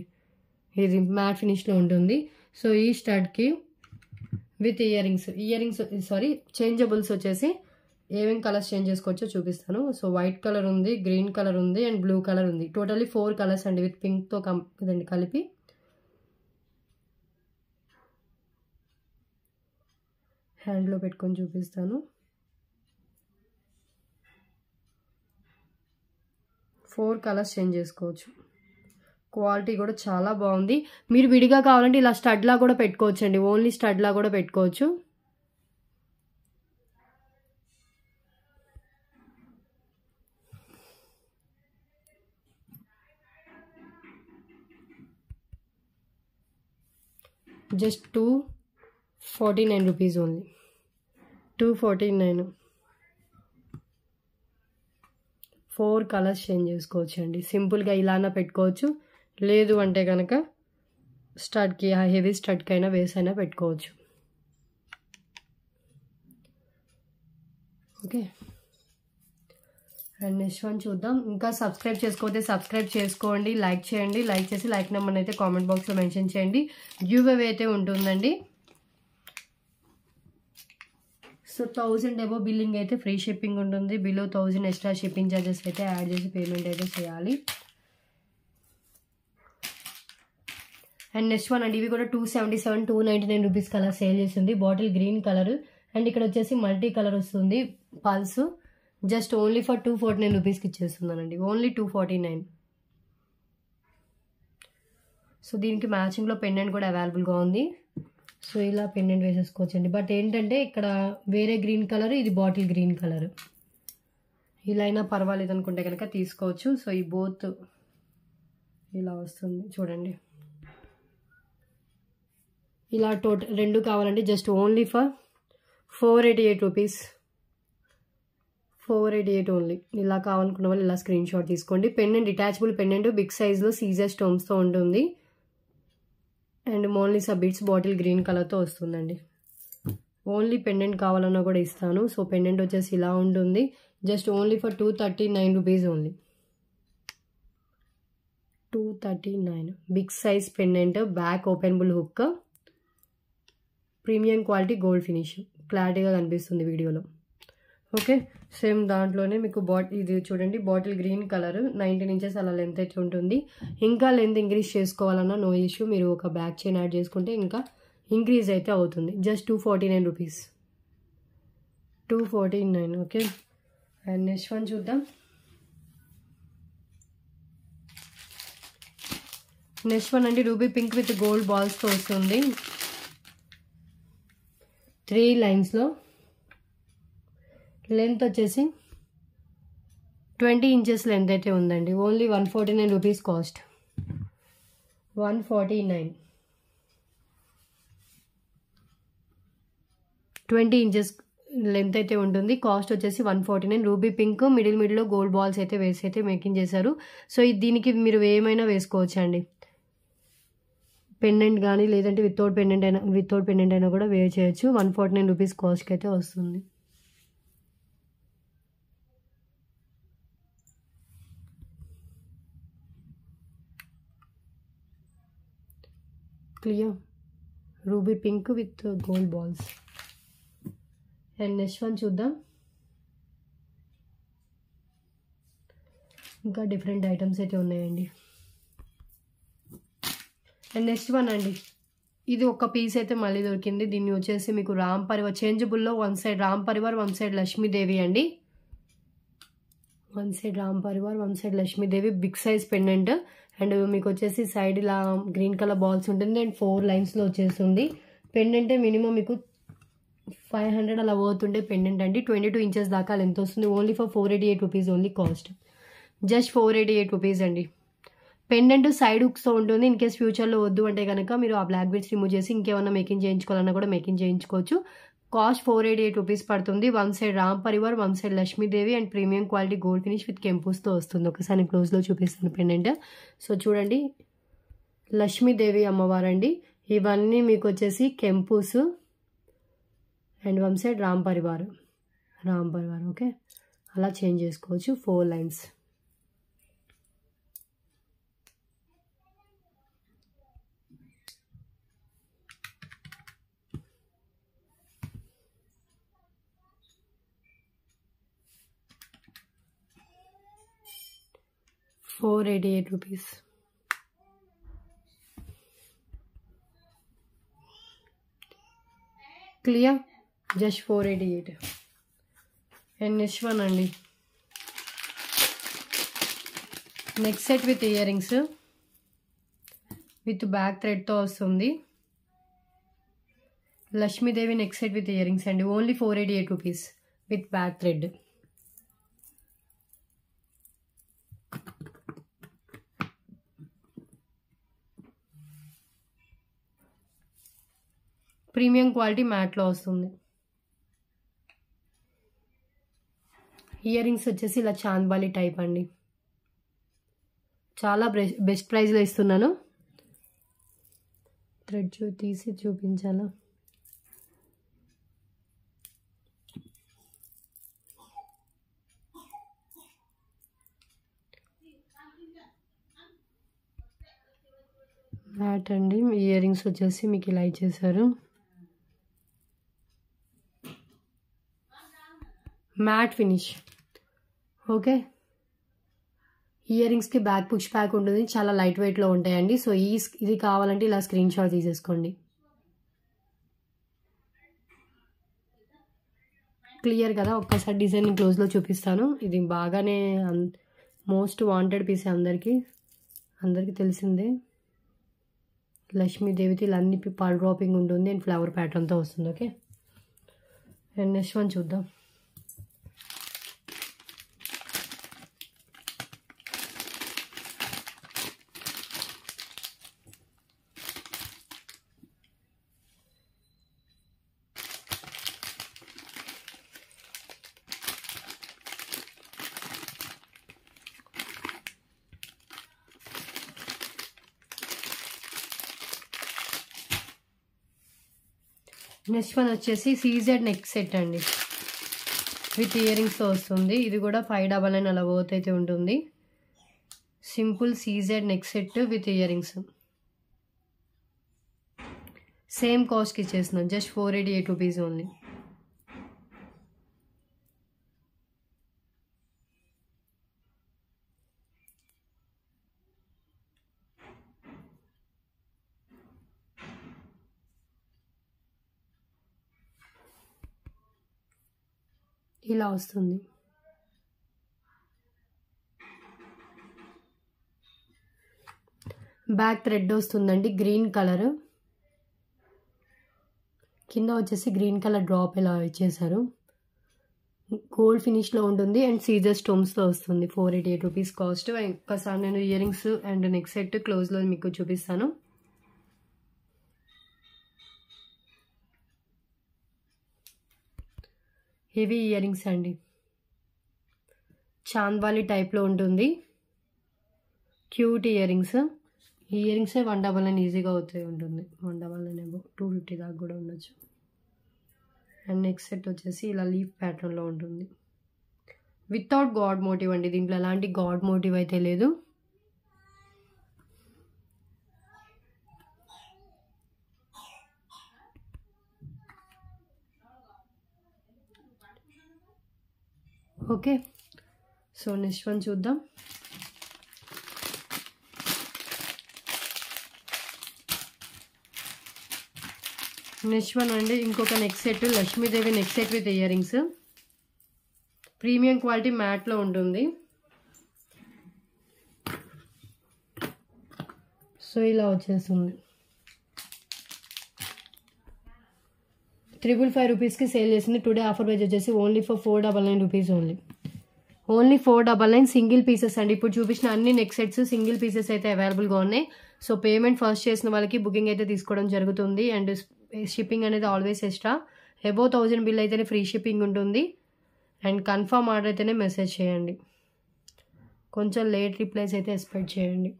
Speaker 1: ఇది మ్యాట్ ఫినిష్లో ఉంటుంది. సో ఈ స్టడ్కి విత్ ఇయర్ రింగ్స్ చేంజబుల్స్ వచ్చేసి ఏమేమి కలర్స్ చేంజ్ చేసుకోవచ్చో చూపిస్తాను. సో వైట్ కలర్ ఉంది, గ్రీన్ కలర్ ఉంది అండ్ బ్లూ కలర్ ఉంది. టోటల్లీ 4 కలర్స్ అండి విత్ పింక్తో ఇదండి కలిపి. హ్యాండ్లో పెట్టుకొని చూపిస్తాను. 4 కలర్స్ చేంజ్ చేసుకోవచ్చు. క్వాలిటీ కూడా చాలా బాగుంది. మీరు విడిగా కావాలంటే ఇలా స్టడ్లా కూడా పెట్టుకోవచ్చు అండి. ఓన్లీ స్టడ్లా కూడా పెట్టుకోవచ్చు. Just 249 rupees only. 249. 4 colours change చేసుకోవచ్చు అండి. సింపుల్గా ఇలానా పెట్టుకోవచ్చు. లేదు అంటే కనుక స్టడ్కి హెవీ స్టడ్కి అయినా వేసైనా పెట్టుకోవచ్చు. ఓకే, అండ్ నెక్స్ట్ వన్ చూద్దాం. ఇంకా సబ్స్క్రైబ్ చేసుకోతే సబ్స్క్రైబ్ చేసుకోండి, లైక్ చేయండి. లైక్ చేసి లైక్ నెంబర్ అయితే కామెంట్ బాక్స్లో మెన్షన్ చేయండి. గివ్ అవే అయితే ఉంటుందండి. సో 1000 అబో బిల్లింగ్ అయితే ఫ్రీ షిప్పింగ్ ఉంటుంది. బిలో 1000 ఎక్స్ట్రా షిప్పింగ్ ఛార్జెస్ అయితే యాడ్ చేసి పేమెంట్ అయితే చేయాలి. అండ్ నెక్స్ట్ వన్ అండి, ఇవి కూడా 277, 299 రూపీస్ కలర్ సేల్ చేస్తుంది. బాటిల్ గ్రీన్ కలర్ అండ్ ఇక్కడ వచ్చేసి మల్టీ కలర్ వస్తుంది. పల్స్ జస్ట్ ఓన్లీ ఫర్ 249 రూపీస్కి ఇచ్చేస్తున్నానండి. ఓన్లీ 249. సో దీనికి మ్యాచింగ్లో పెండెంట్ కూడా అవైలబుల్గా ఉంది. సో ఇలా పెండెంట్ వేసేసుకోవచ్చండి. బట్ ఏంటంటే ఇక్కడ వేరే గ్రీన్ కలర్, ఇది బాటిల్ గ్రీన్ కలర్. ఇలా అయినా పర్వాలేదు అనుకుంటే కనుక తీసుకోవచ్చు. సో ఈ బోత్ ఇలా వస్తుంది చూడండి. ఇలా టోటల్ 2 కావాలంటే just only for 488 rupees. 488 only. ఇలా కావాలనుకున్న వాళ్ళు ఇలా స్క్రీన్ షాట్ తీసుకోండి. పెండెంట్ డిటాచబుల్ పెండెంట్ బిగ్ సైజ్లో సీజర్ స్టోన్స్తో ఉంటుంది. And Mona Lisa beads bottle green కలర్తో వస్తుందండి. ఓన్లీ పెండెంట్ కావాలన్నా కూడా ఇస్తాను. సో పెండెంట్ వచ్చేసి ఇలా ఉంటుంది. Just only for 239 rupees only. 239. Big size pendant, back openable hook, premium quality gold finish. క్లారిటీగా కనిపిస్తుంది వీడియోలో. ఓకే, సేమ్ దాంట్లోనే మీకు ఇది చూడండి, బాటిల్ గ్రీన్ కలర్ 19 ఇంచెస్ అలా లెంత్ అయితే ఉంటుంది. ఇంకా లెంత్ ఇంక్రీజ్ చేసుకోవాలన్నా నో ఇష్యూ. మీరు ఒక బ్యాక్ చైన్ యాడ్ చేసుకుంటే ఇంకా ఇంక్రీజ్ అయితే అవుతుంది. Just 249 rupees. 249. Okay, and next one చూద్దాం. నెక్స్ట్ వన్ అండి, రూబీ పింక్ విత్ గోల్డ్ బాల్స్తో వస్తుంది. 3 లైన్స్లో. లెంత్ వచ్చేసి 20 ఇంచెస్ లెంత్ అయితే ఉందండి. Only 149 rupees cost. 149. 20 inches length అయితే ఉంటుంది. కాస్ట్ వచ్చేసి 149. రూబీ పింక్ మిడిల్లో గోల్డ్ బాల్స్ అయితే వేసి అయితే మేకింగ్ చేశారు. సో దీనికి మీరు ఏమైనా వేసుకోవచ్చు అండి. పెండెంట్ కానీ లేదంటే వితౌట్ పెండెంట్ అయినా కూడా వేర్ చేయొచ్చు. 149 రూపీస్ కాస్ట్కి అయితే వస్తుంది. Clear, ruby pink with gold balls. And next one చూద్దాం. ఇంకా డిఫరెంట్ ఐటమ్స్ అయితే ఉన్నాయండి. అండ్ నెక్స్ట్ వన్ అండి, ఇది ఒక పీస్ అయితే మళ్ళీ దొరికింది. దీన్ని వచ్చేసి మీకు రామ్ పరివార్ చేంజబుల్లో, one side Ram Parivar, one side Lakshmidevi అండి. One side Ram Parivar, one side Lakshmidevi. Big size pendant and మీకు వచ్చేసి సైడ్ ఇలా గ్రీన్ కలర్ బాల్స్ ఉంటుంది అండ్ 4 లైన్స్లో వచ్చేస్తుంది. పెండెంటే మినిమం మీకు 500 అలా పోతుండే పెండెంట్ అండి. 22 ఇంచెస్ దాకా లెంత్ వస్తుంది. Only for 488 rupees only cost. Just 488 rupees అండి. పెండెంట్ సైడ్ హుక్స్తో ఉంటుంది. ఇన్ కేస్ ఫ్యూచర్లో వద్దు అంటే కనుక మీరు ఆ బ్లాక్ బీడ్స్ రిమూవ్ చేసి ఇంకేమన్నా మేకింగ్ చేయించుకోవాలన్నా కూడా మేకింగ్ చేయించుకోవచ్చు. కాస్ట్ 488 రూపీస్ పడుతుంది. One side Ram Parivar, one side Lakshmidevi and premium quality gold finish with కెంపుస్తో వస్తుంది. ఒకసారి క్లోజ్లో చూపిస్తాను పెండెంట్. సో చూడండి, లక్ష్మీదేవి అమ్మవారండి. ఇవన్నీ మీకు వచ్చేసి కెంపుస్ and one side Ram Parivar. Okay, అలా చేంజ్ చేసుకోవచ్చు. 4 lines. $488 rupees. Clear? Just 488. And next one అండి, neck set with ear rings with back థ్రెడ్తో వస్తుంది. Lakshmidevi neck set with ear rings అండి. Only 488 rupees with back thread. Premium quality మ్యాట్లో వస్తుంది. Ear rings వచ్చేసి ఇలా చాంద్బాలి టైప్ అండి. చాలా బెస్ట్ ప్రైస్లో ఇస్తున్నాను. థ్రెడ్ తీసి చూపించాలా? మ్యాట్ అండి. ఇయర్ రింగ్స్ వచ్చేసి మీకు ఇలా ఇచ్చేసారు. Matte finish. ఓకే, ఇయర్ రింగ్స్కి బ్యాక్ పుష్ బ్యాక్ ఉంటుంది. చాలా లైట్ వెయిట్లో ఉంటాయండి. సో ఇది కావాలంటే ఇలా స్క్రీన్ షాట్ తీసేసుకోండి. క్లియర్ కదా? ఒక్కసారి డిజైన్ క్లోజ్లో చూపిస్తాను. ఇది బాగానే మోస్ట్ వాంటెడ్ పీస్ అందరికీ తెలిసిందే. లక్ష్మీదేవిది ఇలా అన్ని పాల్ డ్రాపింగ్ ఉంటుంది అండ్ ఫ్లవర్ ప్యాటర్న్తో వస్తుంది. ఓకే, అండ్ నెక్స్ట్ వన్ చూద్దాం. నెక్స్ట్ వన్ వచ్చేసి సీజెడ్ నెక్ సెట్ అండి విత్ ఇయర్ రింగ్స్తో వస్తుంది. ఇది కూడా 599 అలా వర్త్ అయితే ఉంటుంది. Simple CZ neck set with ear rings. Same కాస్ట్కి ఇచ్చేస్తున్నాం. Just 488 rupees only. ఇలా వస్తుంది. బ్యాక్ థ్రెడ్ వస్తుందండి గ్రీన్ కలర్. కింద వచ్చేసి గ్రీన్ కలర్ డ్రాప్ ఇలా ఇచ్చేసారు. గోల్డ్ ఫినిష్లో ఉంటుంది అండ్ సీజర్ స్టోన్స్తో వస్తుంది. 488 రూపీస్ కాస్ట్. ఒక్కసారి నేను ear rings and neck set క్లోజ్లో మీకు చూపిస్తాను. హెవీ ఇయర్ రింగ్స్ అండి. చాంద్బాలి టైప్లో ఉంటుంది. Cute ear rings. ఈ ఇయర్ రింగ్సే 199 ఈజీగా అవుతూ ఉంటుంది. 199 250 దాకా కూడా ఉండొచ్చు. అండ్ నెక్స్ట్ సెట్ వచ్చేసి ఇలా లీఫ్ ప్యాటర్న్లో ఉంటుంది. వితౌట్ గాడ్ మోటివ్ అండి. దీంట్లో ఎలాంటి గాడ్ మోటివ్ అయితే లేదు. ఓకే, సో నెక్స్ట్ వన్ చూద్దాం. నెక్స్ట్ వన్ అండి ఇంకొక neck set. Lakshmidevi neck set with ear rings. Premium quality మ్యాట్లో ఉంటుంది. సో ఇలా వచ్చేస్తుంది. 555 రూపీస్కి సేల్ చేసింది. టుడే ఆఫర్ ప్రైస్ వచ్చేసి only for 499 rupees only. 499 single pieces అండి. ఇప్పుడు చూపించిన అన్ని నెక్ సెట్స్ సింగిల్ పీసెస్ అయితే అవైలబుల్గా ఉన్నాయి. సో పేమెంట్ ఫస్ట్ చేసిన వాళ్ళకి బుకింగ్ అయితే తీసుకోవడం జరుగుతుంది. అండ్ షిప్పింగ్ అనేది ఆల్వేస్ ఎక్స్ట్రా. అబౌవ్ 1000 బిల్ అయితేనే ఫ్రీ షిప్పింగ్ ఉంటుంది. అండ్ కన్ఫర్మ్ ఆర్డర్ అయితేనే మెసేజ్ చేయండి. కొంచెం లేట్ రిప్లైస్ అయితే ఎక్స్పెక్ట్ చేయండి.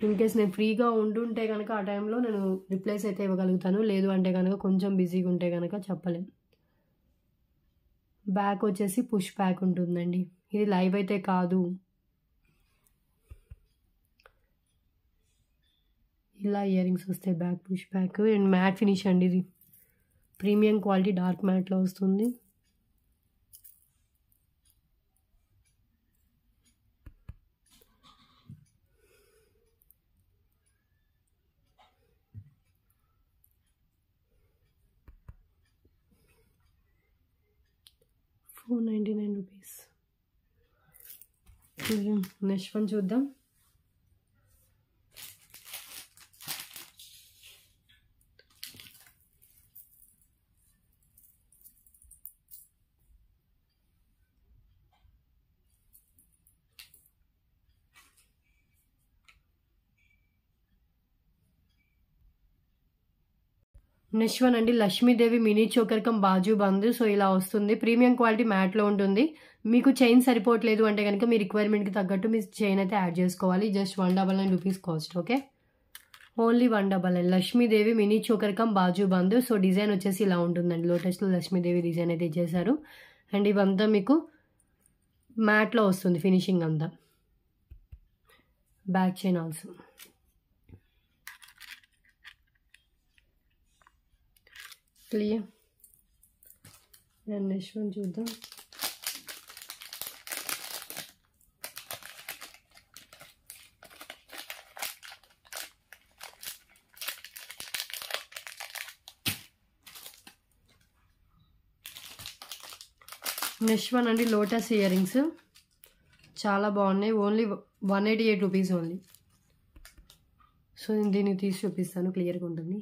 Speaker 1: ఇన్ కేస్ నేను ఫ్రీగా ఉంటుంటే కనుక ఆ టైంలో నేను రిప్లైస్ అయితే ఇవ్వగలుగుతాను. లేదు అంటే కనుక కొంచెం బిజీగా ఉంటే కనుక చెప్పలేం. బ్యాక్ వచ్చేసి పుష్ బ్యాక్ ఉంటుందండి. ఇది లైవ్ అయితే కాదు. ఇలా ఇయర్ రింగ్స్ వస్తాయి. Back push back and matte finish అండి. ఇది ప్రీమియం క్వాలిటీ డార్క్ మ్యాట్లో వస్తుంది. $499. నెక్స్ట్ వన్ చూద్దాం. నెక్స్ట్ వన్ అండి లక్ష్మీదేవి మినీ చోకర్ కమ్ బాజు బంద్. సో ఇలా వస్తుంది. ప్రీమియం క్వాలిటీ మ్యాట్లో ఉంటుంది. మీకు చైన్ సరిపోవట్లేదు అంటే కనుక మీ రిక్వైర్మెంట్కి తగ్గట్టు మీ చైన్ అయితే యాడ్ చేసుకోవాలి. Just 199 rupees cost. Okay, only 199. Lakshmidevi mini choker come బాజు బంద్. సో డిజైన్ వచ్చేసి ఇలా ఉంటుందండి. లోటస్లో లక్ష్మీదేవి డిజైన్ అయితే ఇచ్చేసారు. అండ్ ఇవంతా మీకు మ్యాట్లో వస్తుంది ఫినిషింగ్ అంతా. Back chain also. Clear. And next one చూద్దాం. నెక్స్ట్ వన్ అండి లోటస్ ఇయర్ రింగ్స్. చాలా బాగున్నాయి. Only 188 rupees only. సో నేను దీన్ని తీసి చూపిస్తాను, క్లియర్గా ఉంటుంది.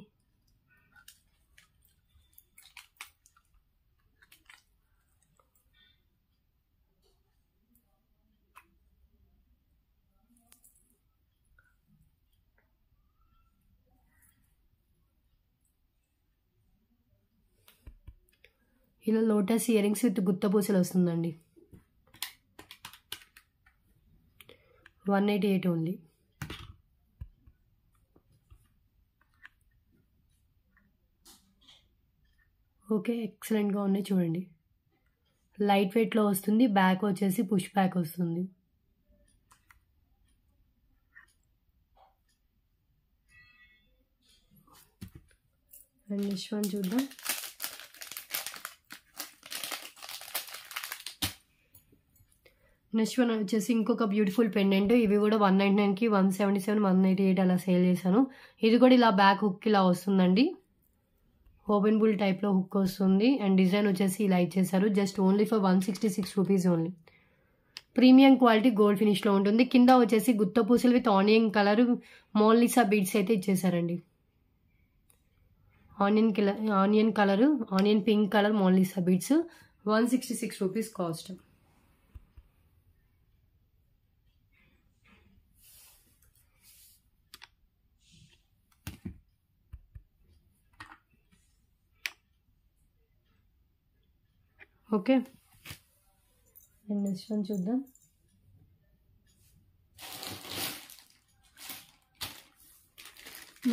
Speaker 1: ఇలా లోటస్ ఇయర్ రింగ్స్ విత్ గుత్త పూసలు వస్తుందండి. 188 ఓన్లీ. ఓకే, ఎక్సలెంట్గా ఉన్నాయి చూడండి. లైట్ వెయిట్లో వస్తుంది. బ్యాక్ వచ్చేసి పుష్ బ్యాక్ వస్తుంది. అండ్ నెక్స్ట్ వన్ చూద్దాం. నెక్స్ట్ వన్ వచ్చేసి ఇంకొక బ్యూటిఫుల్ పెండెంట్. ఇవి కూడా 199కి 177, 188 అలా సేల్ చేశాను. ఇది కూడా ఇలా బ్యాక్ హుక్ ఇలా వస్తుందండి. ఓపెన్ బుల్ టైప్లో హుక్ వస్తుంది. అండ్ డిజైన్ వచ్చేసి ఇలా ఇచ్చేసారు. Just only for 166 rupees only. Premium quality gold ఫినిష్లో ఉంటుంది. కింద వచ్చేసి గుత్త పూసలు with onion colour Mona Lisa beads అయితే ఇచ్చేసారండి. Onion colour, onion pink colour Mona Lisa beads. 166 rupees cost. Okay, and next one చూద్దాం.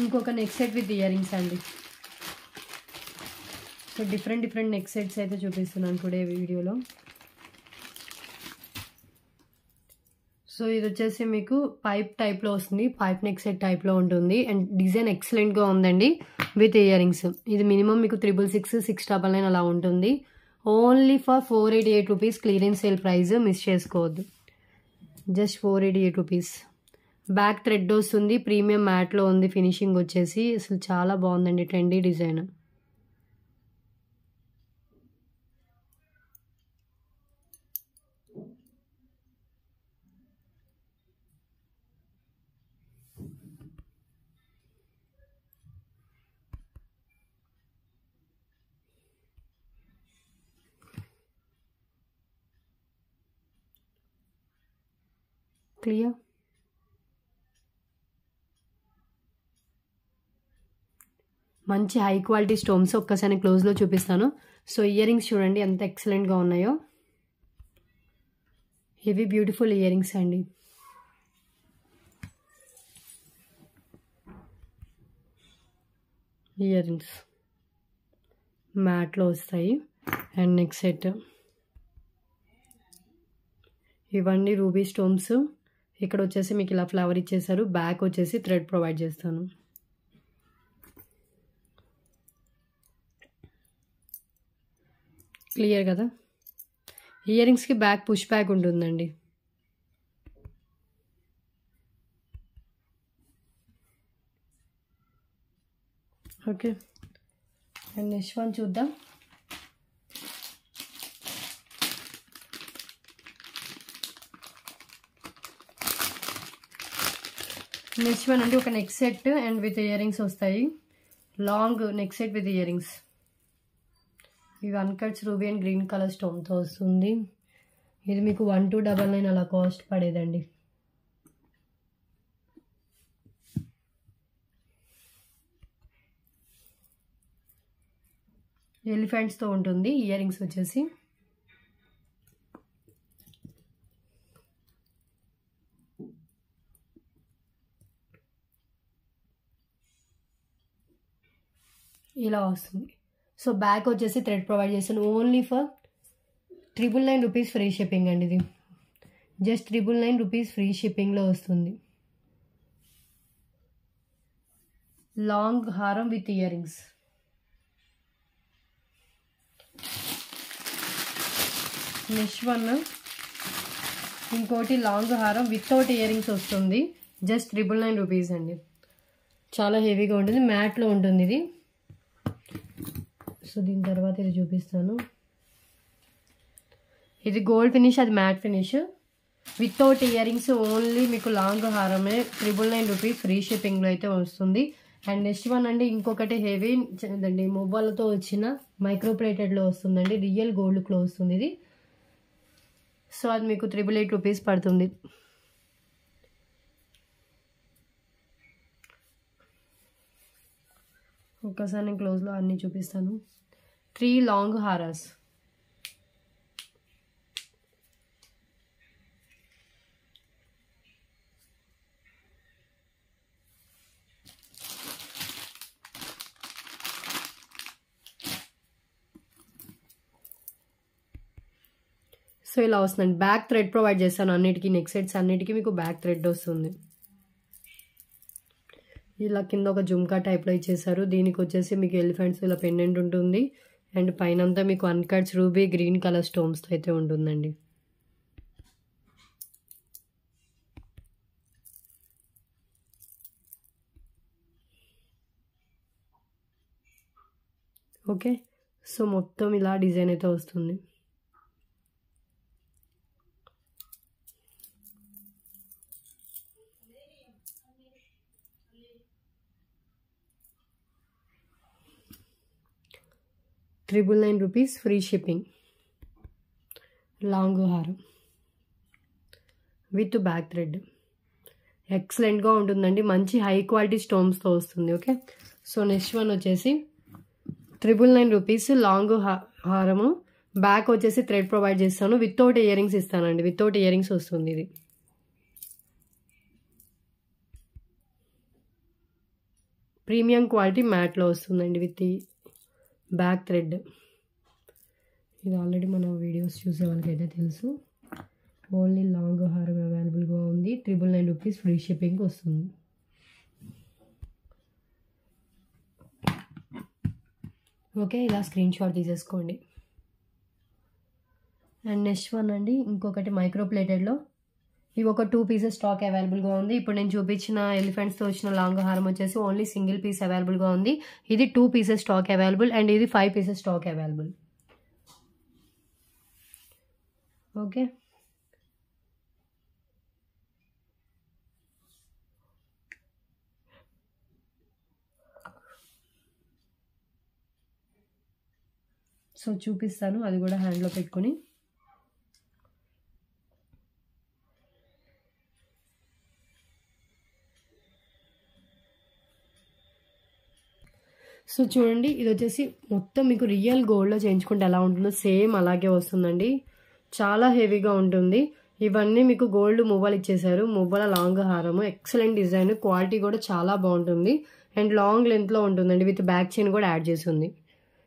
Speaker 1: ఇంకొక neck set with ear rings అండి. సో డిఫరెంట్ నెక్ సెట్స్ అయితే చూపిస్తున్నాను టుడే వీడియోలో. సో ఇది వచ్చేసి మీకు పైప్ టైప్లో వస్తుంది. పైప్ నెక్ సెట్ టైప్లో ఉంటుంది. అండ్ డిజైన్ ఎక్సలెంట్గా ఉందండి విత్ ఇయర్ రింగ్స్. ఇది మినిమం మీకు 666, 699 అలా ఉంటుంది. Only for 488 rupees. Clearance sale price, miss చేసుకోవద్దు. Just 488 rupees. బ్యాక్ థ్రెడ్ వస్తుంది. ప్రీమియం మ్యాట్లో ఉంది. ఫినిషింగ్ వచ్చేసి అసలు చాలా బాగుందండి. Trendy design. క్లియర్. మంచి హై క్వాలిటీ స్టోన్స్ ఒక్కసారి క్లోజ్లో చూపిస్తాను. సో ఇయర్ రింగ్స్ చూడండి ఎంత ఎక్సలెంట్గా ఉన్నాయో. ఇవి బ్యూటిఫుల్ ఇయర్ రింగ్స్ అండి. ఇయర్ రింగ్స్ మ్యాట్లో వస్తాయి. And neck set. ఇవన్నీ రూబీ స్టోన్స్. ఇక్కడ వచ్చేసి మీకు ఇలా ఫ్లవర్ ఇచ్చేసారు. బ్యాక్ వచ్చేసి థ్రెడ్ ప్రొవైడ్ చేస్తాను. క్లియర్ కదా. ఇయర్ రింగ్స్కి బ్యాక్ పుష్ బ్యాక్ ఉంటుందండి. ఓకే, అండ్ నెక్స్ట్ వన్ చూద్దాం. నెక్స్ట్ వన్ అంటే ఒక neck set and with ear rings వస్తాయి. Long neck set with ear rings. ఇవి uncuts ruby and green colour స్టోన్తో వస్తుంది. ఇది మీకు 1299 అలా కాస్ట్ పడేదండి. ఎలిఫెంట్స్తో ఉంటుంది ఇయర్ రింగ్స్ వచ్చేసి. ఇలా వస్తుంది. సో బ్యాక్ వచ్చేసి థ్రెడ్ ప్రొవైడ్ చేస్తాను. Only for 999 rupees free shipping అండి. ఇది జస్ట్ 999 రూపీస్ ఫ్రీ షిప్పింగ్లో వస్తుంది. లాంగ్ హారం with ear rings. Next one ఇంకోటి లాంగ్ హారం వితౌట్ ఇయర్ రింగ్స్ వస్తుంది. జస్ట్ 999 రూపీస్ అండి. చాలా హెవీగా ఉంటుంది, మ్యాట్లో ఉంటుంది ఇది. సో దీని తర్వాత ఇది చూపిస్తాను. ఇది గోల్డ్ ఫినిష్, అది matte finish. Without ear rings only మీకు లాంగ్ హారమే 999 రూపీస్ ఫ్రీ షిప్పింగ్లో అయితే వస్తుంది. అండ్ నెక్స్ట్ వన్ అండి ఇంకొకటి హెవీ అండి, మొబైల్తో వచ్చిన మైక్రో ప్లేటెడ్లో వస్తుందండి. రియల్ గోల్డ్లో వస్తుంది ఇది. సో అది మీకు 888 రూపీస్ పడుతుంది. ఒక్కసారి నేను క్లోజ్లో అన్నీ చూపిస్తాను. 3 లాంగ్ హారాస్. సో ఇలా వస్తుందండి. బ్యాక్ థ్రెడ్ ప్రొవైడ్ చేస్తాను అన్నిటికీ. నెక్ సెట్స్ అన్నిటికీ మీకు బ్యాక్ థ్రెడ్ వస్తుంది. ఇలా కింద ఒక జుమ్కా టైప్లో ఇచ్చేసారు. దీనికి వచ్చేసి మీకు ఎలిఫెంట్స్ ఇలా పెండెంట్ ఉంటుంది. అండ్ పైన అంతా మీకు అన్కట్స్ రూబీ గ్రీన్ కలర్ స్టోన్స్తో అయితే ఉంటుందండి. ఓకే, సో మొత్తం ఇలా డిజైన్ అయితే వస్తుంది. ₹999 ఫ్రీ షిప్పింగ్. లాంగ్ హారం విత్ బ్యాక్ థ్రెడ్. ఎక్సలెంట్గా ఉంటుందండి, మంచి హై క్వాలిటీ స్టోన్స్తో వస్తుంది. ఓకే, సో నెక్స్ట్ వన్ వచ్చేసి 999 రూపీస్ లాంగ్ హారము. బ్యాక్ వచ్చేసి థ్రెడ్ ప్రొవైడ్ చేస్తాను. వితౌట్ ఇయర్ రింగ్స్ ఇస్తానండి. వితౌట్ ఇయర్ రింగ్స్ వస్తుంది ఇది. ప్రీమియం క్వాలిటీ మ్యాట్లో వస్తుందండి విత్ బ్యాక్ థ్రెడ్. ఇది ఆల్రెడీ మన వీడియోస్ చూసే వాళ్ళకైతే తెలుసు. ఓన్లీ లాంగ్ హారం అవైలబుల్గా ఉంది. 999 రూపీస్ ఫ్రీ షిప్పింగ్ వస్తుంది. ఓకే, ఇలా స్క్రీన్ షాట్ తీసేసుకోండి. అండ్ నెక్స్ట్ వన్ అండి ఇంకొకటి మైక్రో ప్లేటెడ్లో. ఇవి ఒక 2 పీసెస్ స్టాక్ అవైలబుల్గా ఉంది. ఇప్పుడు నేను చూపించిన ఎలిఫెంట్స్తో వచ్చిన లాంగ్ హారం వచ్చేసి ఓన్లీ సింగిల్ పీస్ అవైలబుల్గా ఉంది. ఇది 2 పీసెస్ స్టాక్ అవైలబుల్ అండ్ ఇది 5 pieces stock available. Okay, so చూపిస్తాను అది కూడా హ్యాండ్లో పెట్టుకొని. సో చూడండి, ఇది వచ్చేసి మొత్తం మీకు రియల్ గోల్డ్లో చేయించుకుంటే ఎలా ఉంటుందో సేమ్ అలాగే వస్తుందండి. చాలా హెవీగా ఉంటుంది. ఇవన్నీ మీకు గోల్డ్ మువ్వలు ఇచ్చేసారు. మువ్వల లాంగ్ హారము, ఎక్సలెంట్ డిజైన్, క్వాలిటీ కూడా చాలా బాగుంటుంది అండ్ లాంగ్ లెంత్లో ఉంటుందండి. విత్ బ్యాక్ చైన్ కూడా యాడ్ చేసి ఉంది.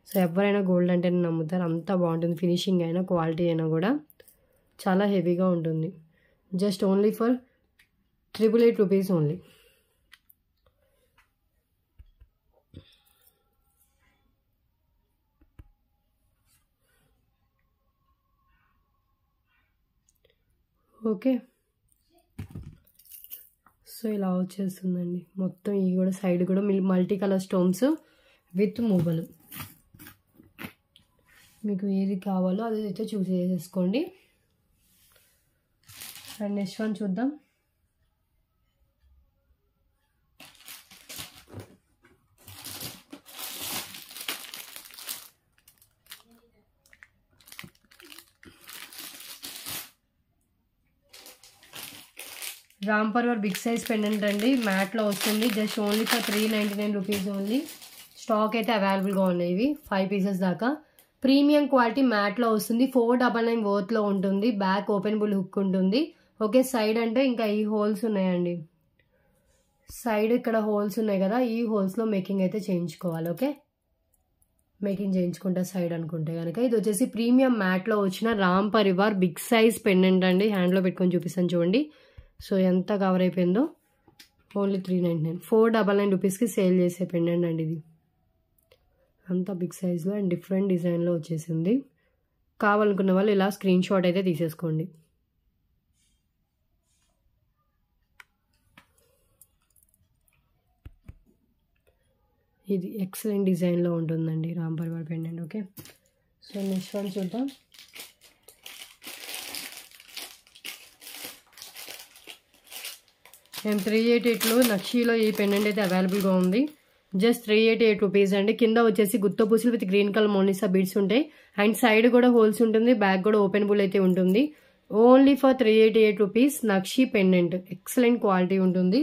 Speaker 1: సో ఎవరైనా గోల్డ్ అంటే నమ్ముతారు, అంత బాగుంటుంది. ఫినిషింగ్ అయినా క్వాలిటీ అయినా కూడా చాలా హెవీగా ఉంటుంది. Just only for 888 rupees only. Okay, so ఇలా వచ్చేస్తుందండి మొత్తం. ఇవి కూడా సైడ్ కూడా మల్టీ కలర్ స్టోన్స్ విత్ మువ్వలు. మీకు ఏది కావాలో అది అయితే చూస్ చేసేసుకోండి. అండ్ నెక్స్ట్ వన్ చూద్దాం. రామ్ పర్వర్ బిగ్ సైజ్ పెండెంట్ అండి, మ్యాట్లో వస్తుంది. Just only for 399 rupees only. Stock అయితే అవైలబుల్గా ఉన్నాయి. ఇవి 5 పీసెస్ దాకా. ప్రీమియం క్వాలిటీ మ్యాట్లో వస్తుంది. 499 వర్త్లో ఉంటుంది. బ్యాక్ ఓపెనబుల్ హుక్ ఉంటుంది. ఓకే, సైడ్ అంటే ఇంకా ఈ హోల్స్ ఉన్నాయండి. సైడ్ ఇక్కడ హోల్స్ ఉన్నాయి కదా, ఈ హోల్స్లో మేకింగ్ అయితే చేయించుకోవాలి. ఓకే, మేకింగ్ చేయించుకుంటా సైడ్ అనుకుంటే కనుక. ఇది వచ్చేసి ప్రీమియం మ్యాట్లో వచ్చిన Ram Parivar big size pendant అండి. హ్యాండ్లో పెట్టుకొని చూపిస్తాను చూడండి. సో ఎంత కవర్ అయిపోయిందో. ఓన్లీ 399, 499 రూపీస్కి సేల్ చేసే పెండెంట్ అండి ఇది. అంతా బిగ్ సైజ్లో అండ్ డిఫరెంట్ డిజైన్లో వచ్చేసింది. కావాలనుకున్న వాళ్ళు ఇలా స్క్రీన్ షాట్ అయితే తీసేసుకోండి. ఇది ఎక్సలెంట్ డిజైన్లో ఉంటుందండి Ram Parivar pendant. Okay, so next one చూద్దాం. M388లో నక్షీలో ఈ పెండెంట్ అయితే అవైలబుల్గా ఉంది. జస్ట్ 388 రూపీస్ అండి. కింద వచ్చేసి గుత్త పూసలు విత్ గ్రీన్ కలర్ మోనిసా బీడ్స్ ఉంటాయి. అండ్ సైడ్ కూడా హోల్స్ ఉంటుంది. బ్యాక్ కూడా ఓపెనబుల్ అయితే ఉంటుంది. Only for 388 rupees nakshi pendant. Excellent quality ఉంటుంది.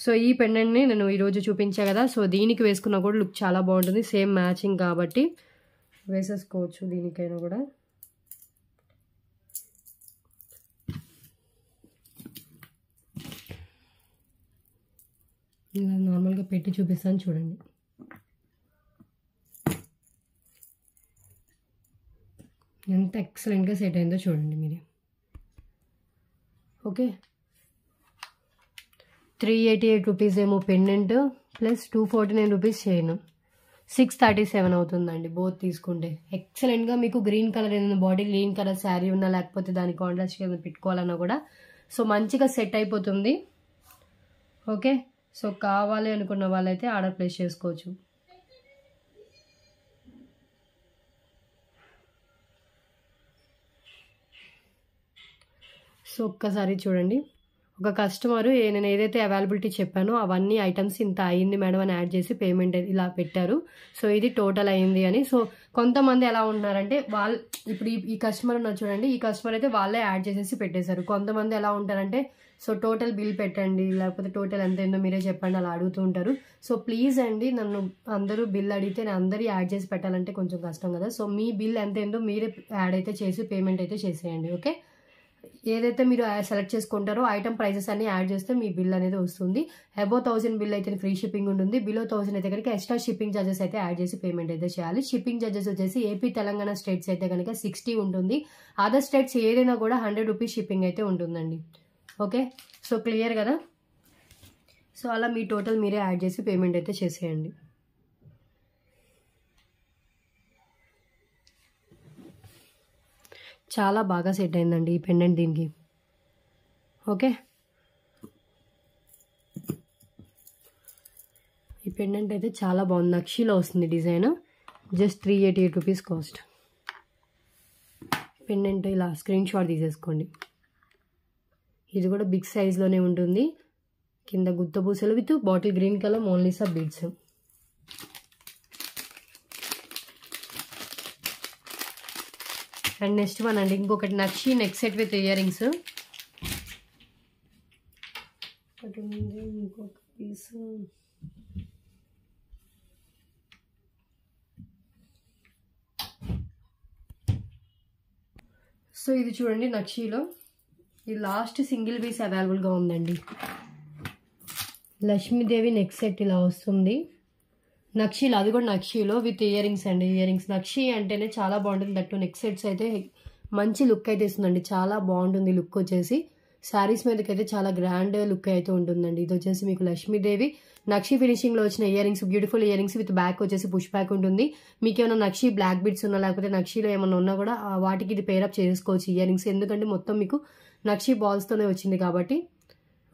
Speaker 1: సో ఈ పెండెంట్ని నేను ఈరోజు చూపించా కదా, సో దీనికి వేసుకున్నా కూడా లుక్ చాలా బాగుంటుంది. సేమ్ మ్యాచింగ్ కాబట్టి వేసేసుకోవచ్చు దీనికైనా కూడా. ఇలా నార్మల్గా పెట్టి చూపిస్తాను చూడండి. ఎంత ఎక్సలెంట్గా సెట్ అయిందో చూడండి మీరే. ఓకే, 388 రూపీస్ ఏమో పెండెంట్ ప్లస్ 249 రూపీస్ చైన్. 637 అవుతుందండి బోత్ తీసుకుంటే. ఎక్సలెంట్గా మీకు గ్రీన్ కలర్ ఏదైనా బాడీ గ్రీన్ కలర్ శారీ ఉన్నా లేకపోతే దాని కాంట్రాస్ట్గా ఏదైనా పెట్టుకోవాలన్నా కూడా సో మంచిగా సెట్ అయిపోతుంది. ఓకే, సో కావాలి అనుకున్న వాళ్ళైతే ఆర్డర్ ప్లేస్ చేసుకోవచ్చు. సో ఒక్కసారి చూడండి. ఒక కస్టమర్ నేను ఏదైతే అవైలబిలిటీ చెప్పానో అవన్నీ ఐటమ్స్ ఇంత అయ్యింది మేడం అని యాడ్ చేసి పేమెంట్ ఇలా పెట్టారు. సో ఇది టోటల్ అయ్యింది అని. సో కొంతమంది ఎలా ఉన్నారంటే వాళ్ళు ఇప్పుడు ఈ కస్టమర్ ఉన్నారు చూడండి, ఈ కస్టమర్ అయితే వాళ్ళే యాడ్ చేసేసి పెట్టేశారు. కొంతమంది ఎలా ఉంటారంటే సో టోటల్ బిల్ పెట్టండి లేకపోతే టోటల్ ఎంత ఏందో మీరే చెప్పండి అలా అడుగుతూ ఉంటారు. సో ప్లీజ్ అండి, నన్ను అందరూ బిల్ అడిగితే నేను అందరూ యాడ్ చేసి పెట్టాలంటే కొంచెం కష్టం కదా. సో మీ బిల్ ఎంత ఏందో మీరే యాడ్ అయితే చేసి పేమెంట్ అయితే చేసేయండి. ఓకే, ఏదైతే మీరు సెలెక్ట్ చేసుకుంటారో ఐటమ్ ప్రైసెస్ అన్ని యాడ్ చేస్తే మీ బిల్ అనేది వస్తుంది. అబౌవ్ 1000 బిల్ అయితే ఫ్రీ షిప్పింగ్ ఉంటుంది. బిలో 1000 అయితే కనుక ఎక్స్ట్రా షిప్పింగ్ ఛార్జెస్ అయితే యాడ్ చేసి పేమెంట్ అయితే చేయాలి. షిప్పింగ్ ఛార్జెస్ వచ్చేసి ఏపీ తెలంగాణ స్టేట్స్ అయితే కనుక 60 ఉంటుంది. అదర్ స్టేట్స్ ఏదైనా కూడా 100 రూపీస్ షిప్పింగ్ అయితే ఉంటుందండి. ఓకే, సో క్లియర్ కదా. సో అలా మీ టోటల్ మీరే యాడ్ చేసి పేమెంట్ అయితే చేసేయండి. చాలా బాగా సెట్ అయిందండి ఈ పెండెంట్ దీనికి. ఓకే, ఈ పెండెంట్ అయితే చాలా బాగుంది. నక్షీలో వస్తుంది design. Just 388 rupees cost. Pendant ఇలా స్క్రీన్ షాట్ తీసేసుకోండి. ఇది కూడా బిగ్ సైజ్లోనే ఉంటుంది. కింద గుత్త పూసలు with bottle green colour Mona Lisa beads. And next one అండి ఇంకొకటి nakshi neck set with ear rings. ఒకటి ఉంది, ఇంకొక పీస్. సో ఇది చూడండి నక్షిలో ఈ లాస్ట్ సింగిల్ పీస్ అవైలబుల్గా ఉందండి. లక్ష్మీదేవి నెక్ సెట్ ఇలా వస్తుంది నక్షీలో. అది కూడా నక్షీలో విత్ ఇయర్ రింగ్స్ అండి. ఇయర్ రింగ్స్ నక్షి అంటేనే చాలా బాగుంటుంది. దట్టు నెక్ సెట్స్ అయితే మంచి లుక్ అయితే ఇస్తుందండి. చాలా బాగుంటుంది లుక్ వచ్చేసి. శారీస్ మీదకైతే చాలా గ్రాండ్ లుక్ అయితే ఉంటుందండి. ఇది వచ్చేసి మీకు లక్ష్మీదేవి నక్షి ఫినిషింగ్లో వచ్చిన ear rings, beautiful ear rings with back వచ్చేసి పుష్ బ్యాక్ ఉంటుంది. మీకు ఏమైనా నక్షి బ్లాక్ బిట్స్ ఉన్నా లేకపోతే నక్షిలో ఏమైనా ఉన్నా కూడా వాటికి ఇది పేరప్ చేసుకోవచ్చు ఇయర్ రింగ్స్. ఎందుకంటే మొత్తం మీకు నక్షి బాల్స్తోనే వచ్చింది కాబట్టి.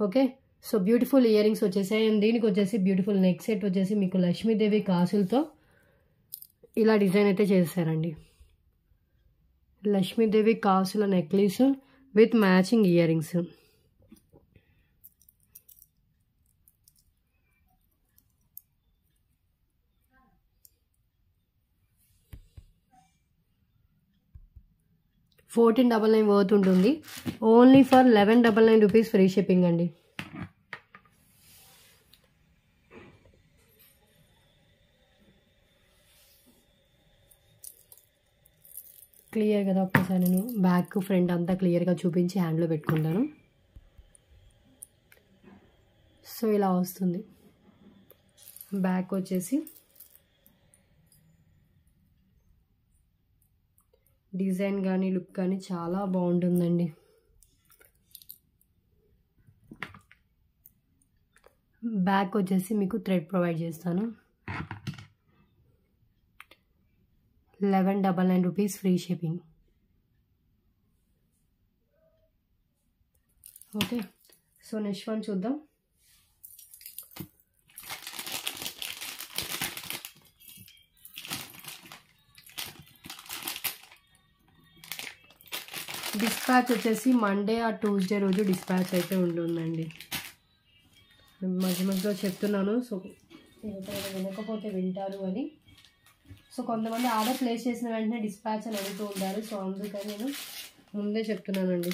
Speaker 1: Okay, so beautiful ear rings వచ్చేసాయి. అండ్ దీనికి వచ్చేసి బ్యూటిఫుల్ నెక్ సెట్ వచ్చేసి మీకు లక్ష్మీదేవి కాసులతో ఇలా డిజైన్ అయితే చేశారండి. లక్ష్మీదేవి కాసుల necklace with matching ear rings. $1499 worth ఉంటుంది. Only for 1199 rupees free shipping అండి. క్లియర్గా ఒకసారి నేను బ్యాక్ ఫ్రంట్ అంతా క్లియర్గా చూపించి హ్యాండ్లో పెట్టుకుంటాను. సో ఇలా వస్తుంది. బ్యాక్ వచ్చేసి డిజైన్ కానీ లుక్ కానీ చాలా బాగుంటుందండి. బ్యాక్ వచ్చేసి మీకు థ్రెడ్ ప్రొవైడ్ చేస్తాను. 1199 rupees free shipping. Okay, so next one చూద్దాం. డిస్పాచ్ వచ్చేసి మండే ఆ ట్యూస్డే రోజు డిస్పాచ్ అయితే ఉంటుందండి. మధ్య మధ్యలో చెప్తున్నాను, సో వినకపోతే వింటారు అని. సో కొంతమంది ఆర్డర్ ప్లేస్ చేసిన వెంటనే డిస్పాచ్ అని అడుగుతూ ఉంటారు. సో అందుకని నేను ముందే చెప్తున్నానండి.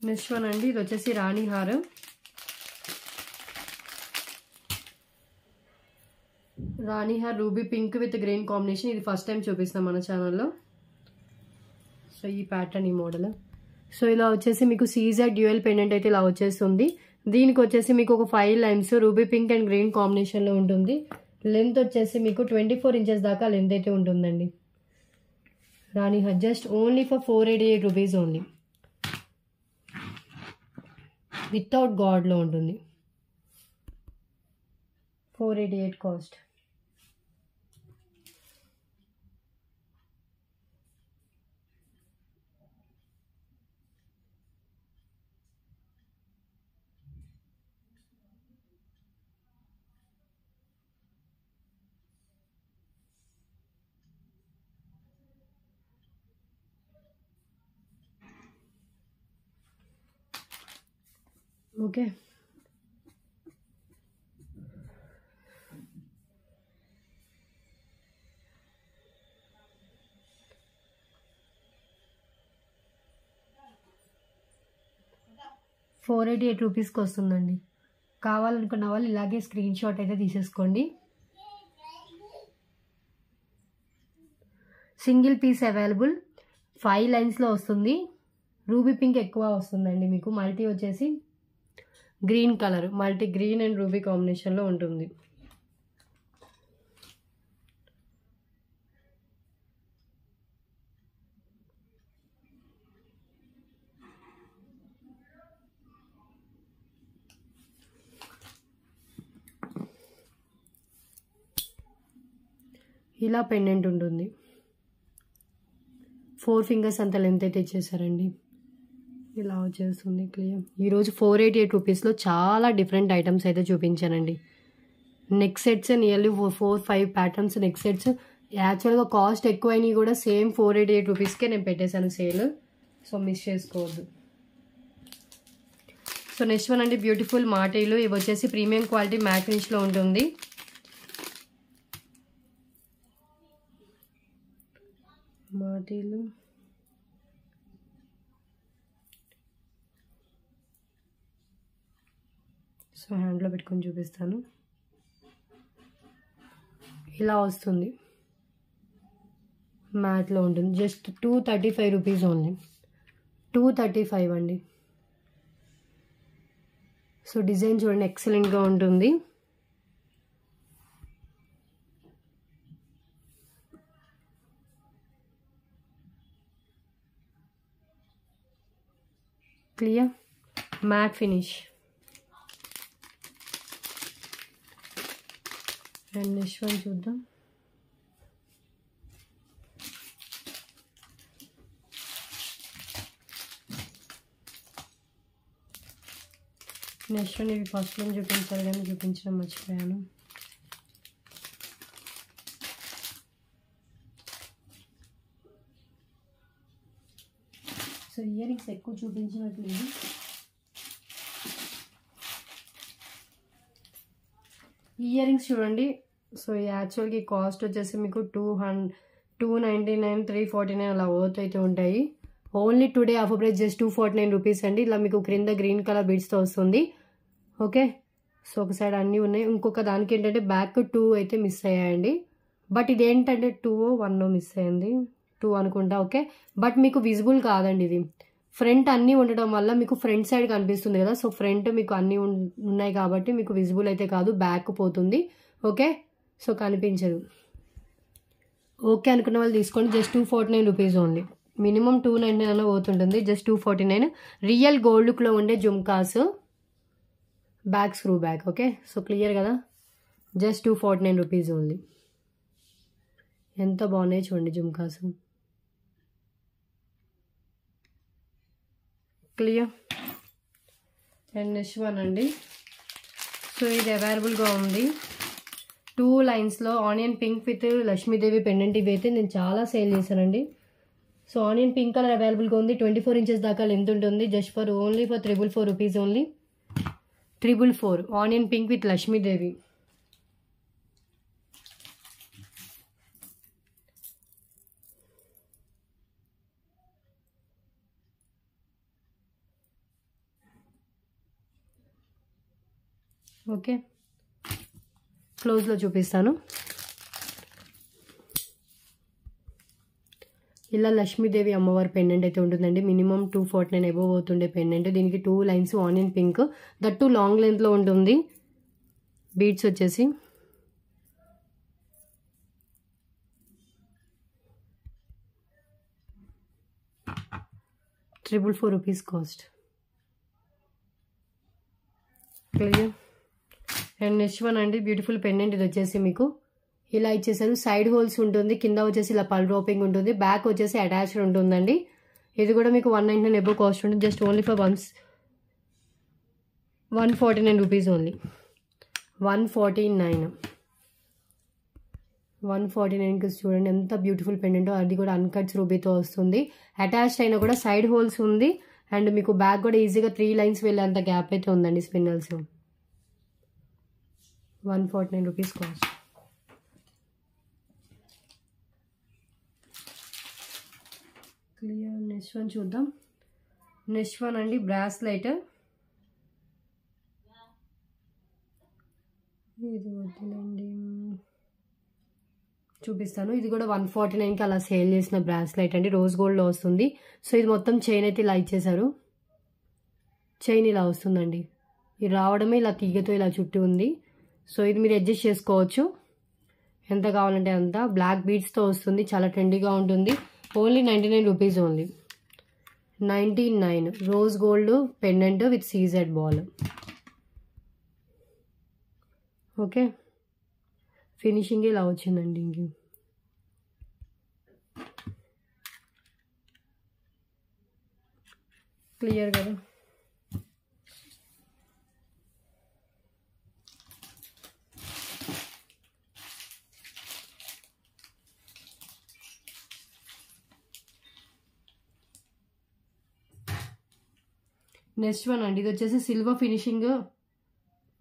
Speaker 1: నెక్స్ట్ వన్ అండి, ఇది వచ్చేసి రాణి హారం. రాణి హార్ ruby pink with green combination. ఇది ఫస్ట్ టైం చూపిస్తాం మన ఛానల్లో. సో ఈ ప్యాటర్న్, ఈ మోడల్. సో ఇలా వచ్చేసి మీకు సీజర్ డ్యూయల్ పెండెంట్ అయితే ఇలా వచ్చేస్తుంది. దీనికి వచ్చేసి మీకు ఒక 5 lines ruby pink and green కాంబినేషన్లో ఉంటుంది. లెంత్ వచ్చేసి మీకు 24 ఇంచెస్ దాకా లెంత్ అయితే ఉంటుందండి. రాణి హార్ just only for 488 rupees only. Without గాడ్లో ఉంటుంది. 488 కాస్ట్. ఓకే, ₹488 వస్తుందండి. కావాలనుకున్న వాళ్ళు ఇలాగే స్క్రీన్ షాట్ అయితే తీసేసుకోండి. Single piece available. 5 లైన్స్లో వస్తుంది. రూబీ పింక్ ఎక్కువ వస్తుందండి మీకు. మల్టీ వచ్చేసి green colour, multi green and ruby కాంబినేషన్లో ఉంటుంది. ఇలా పెండెంట్ ఉంటుంది. 4 ఫింగర్స్ అంత లెంత్ అయితే ఇచ్చేసారండి. ఇలా వచ్చేస్తుంది క్లియర్. ఈరోజు 488 రూపీస్లో చాలా డిఫరెంట్ ఐటమ్స్ అయితే చూపించానండి. Neck sets nearly 4-5 patterns neck sets. యాక్చువల్గా కాస్ట్ ఎక్కువైనవి కూడా సేమ్ 488 రూపీస్కే నేను పెట్టేశాను సేల్. సో మిస్ చేసుకోవద్దు. సో నెక్స్ట్ వన్ అండి, బ్యూటిఫుల్ మాటీలు. ఇవి వచ్చేసి ప్రీమియం క్వాలిటీ మ్యాట్ ఫినిష్లో ఉంటుంది. మాటీలు సో హ్యాండ్లో పెట్టుకొని చూపిస్తాను. ఇలా వస్తుంది, మ్యాట్లో ఉంటుంది. Just 235 rupees only. 235 అండి. సో డిజైన్ చూడండి, ఎక్సలెంట్గా ఉంటుంది. Clear matte finish. And next one చూద్దాం. నెక్స్ట్ వన్ ఇవి ఫస్ట్ వన్ చూపించాలి కానీ చూపించడం మర్చిపోయాను. సో ఇయర్ రింగ్స్ ఎక్కువ చూపించినట్లేదు. ఇయర్ రింగ్స్ చూడండి. సో యాక్చువల్గా కాస్ట్ వచ్చేసి మీకు 299, 349 అలా వర్త్ అయితే ఉంటాయి. Only today offer price just 249 rupees అండి. ఇలా మీకు క్రింద గ్రీన్ కలర్ బీడ్స్తో వస్తుంది. ఓకే, సో ఒక సైడ్ అన్నీ ఉన్నాయి. ఇంకొక దానికి ఏంటంటే బ్యాక్ 2 అయితే మిస్ అయ్యాయండి. బట్ ఇది ఏంటంటే 2 1 మిస్ అయ్యింది, 2 అనుకుంటా. ఓకే, బట్ మీకు విజిబుల్ కాదండి ఇది. ఫ్రంట్ అన్నీ ఉండడం వల్ల మీకు ఫ్రంట్ సైడ్ కనిపిస్తుంది కదా, సో ఫ్రంట్ మీకు అన్నీ ఉన్నాయి కాబట్టి మీకు విజిబుల్ అయితే కాదు, బ్యాక్ పోతుంది. ఓకే, సో కనిపించదు. ఓకే అనుకున్న వాళ్ళు తీసుకోండి. Just 249 rupees only. మినిమం 299 పోతుంటుంది, జస్ట్ 249. రియల్ గోల్డ్ లుక్లో ఉండే jhumkas, back screw back. Okay, so clear కదా, జస్ట్ 249 రూపీస్ ఓన్లీ. ఎంత బాగున్నాయి చూడండి jhumkas. Clear. And next one అండి. సో ఇది అవైలబుల్గా ఉంది 2 లైన్స్లో. Onion pink with Lakshmidevi pendant. ఇవి అయితే నేను చాలా సేల్ చేశానండి. సో ఆనియన్ పింక్ కలర్ అవైలబుల్గా ఉంది. 24 ఇంచెస్ దాకా లెంత్ ఉంటుంది. Just for only for 444 rupees only. 444 onion pink with Lakshmidevi. Okay, క్లోజ్లో చూపిస్తాను. ఇలా లక్ష్మీదేవి అమ్మవారి పెండెంట్ అయితే ఉంటుందండి. మినిమం 249 అబోవ్ అవుతుండే పెండెంట్. దీనికి 2 lines onion pink, that 2 long లెంత్లో ఉంటుంది. బీడ్స్ వచ్చేసి ₹444 cost. Clear. And next one అండి, బ్యూటిఫుల్ పెండెంట్. ఇది వచ్చేసి మీకు ఇలా ఇచ్చేసారు. సైడ్ హోల్స్ ఉంటుంది, కింద వచ్చేసి ఇలా పల్ డ్రాపింగ్ ఉంటుంది, బ్యాక్ వచ్చేసి అటాచ్డ్ ఉంటుందండి. ఇది కూడా మీకు 199 అబోవ్ కాస్ట్ ఉంటుంది. Just only for 149 rupees only. 149కి చూడండి ఎంత బ్యూటిఫుల్ పెండెంటో. అది కూడా అన్కట్స్ రూబీతో వస్తుంది. అటాచ్డ్ అయినా కూడా సైడ్ హోల్స్ ఉంది. అండ్ మీకు బ్యాక్ కూడా ఈజీగా 3 లైన్స్ వెళ్ళేంత గ్యాప్ అయితే ఉందండి spinels. 149 rupees cost. Clear. Next one చూద్దాం. నెక్స్ట్ వన్ అండి, బ్రాస్లైట్. ఇది వద్దులేండి, చూపిస్తాను. ఇది కూడా 149కి అలా సేల్ చేసిన బ్రాస్లైట్ అండి. రోజ్ గోల్డ్లో వస్తుంది. సో ఇది మొత్తం చైన్ అయితే ఇలా ఇచ్చేసారు. చైన్ ఇలా వస్తుందండి. ఇది రావడమే ఇలా తీగతో ఇలా చుట్టూ ఉంది. సో ఇది మీరు అడ్జస్ట్ చేసుకోవచ్చు ఎంత కావాలంటే అంత. బ్లాక్ బీడ్స్తో వస్తుంది, చాలా ట్రెండీగా ఉంటుంది. Only 99 rupees only. 99 rose gold pendant with CZ ball. Okay, finishing ఇలా వచ్చిందండి. ఇంక క్లియర్ కదా. నెక్స్ట్ వన్ అండి, ఇది వచ్చేసి silver finishing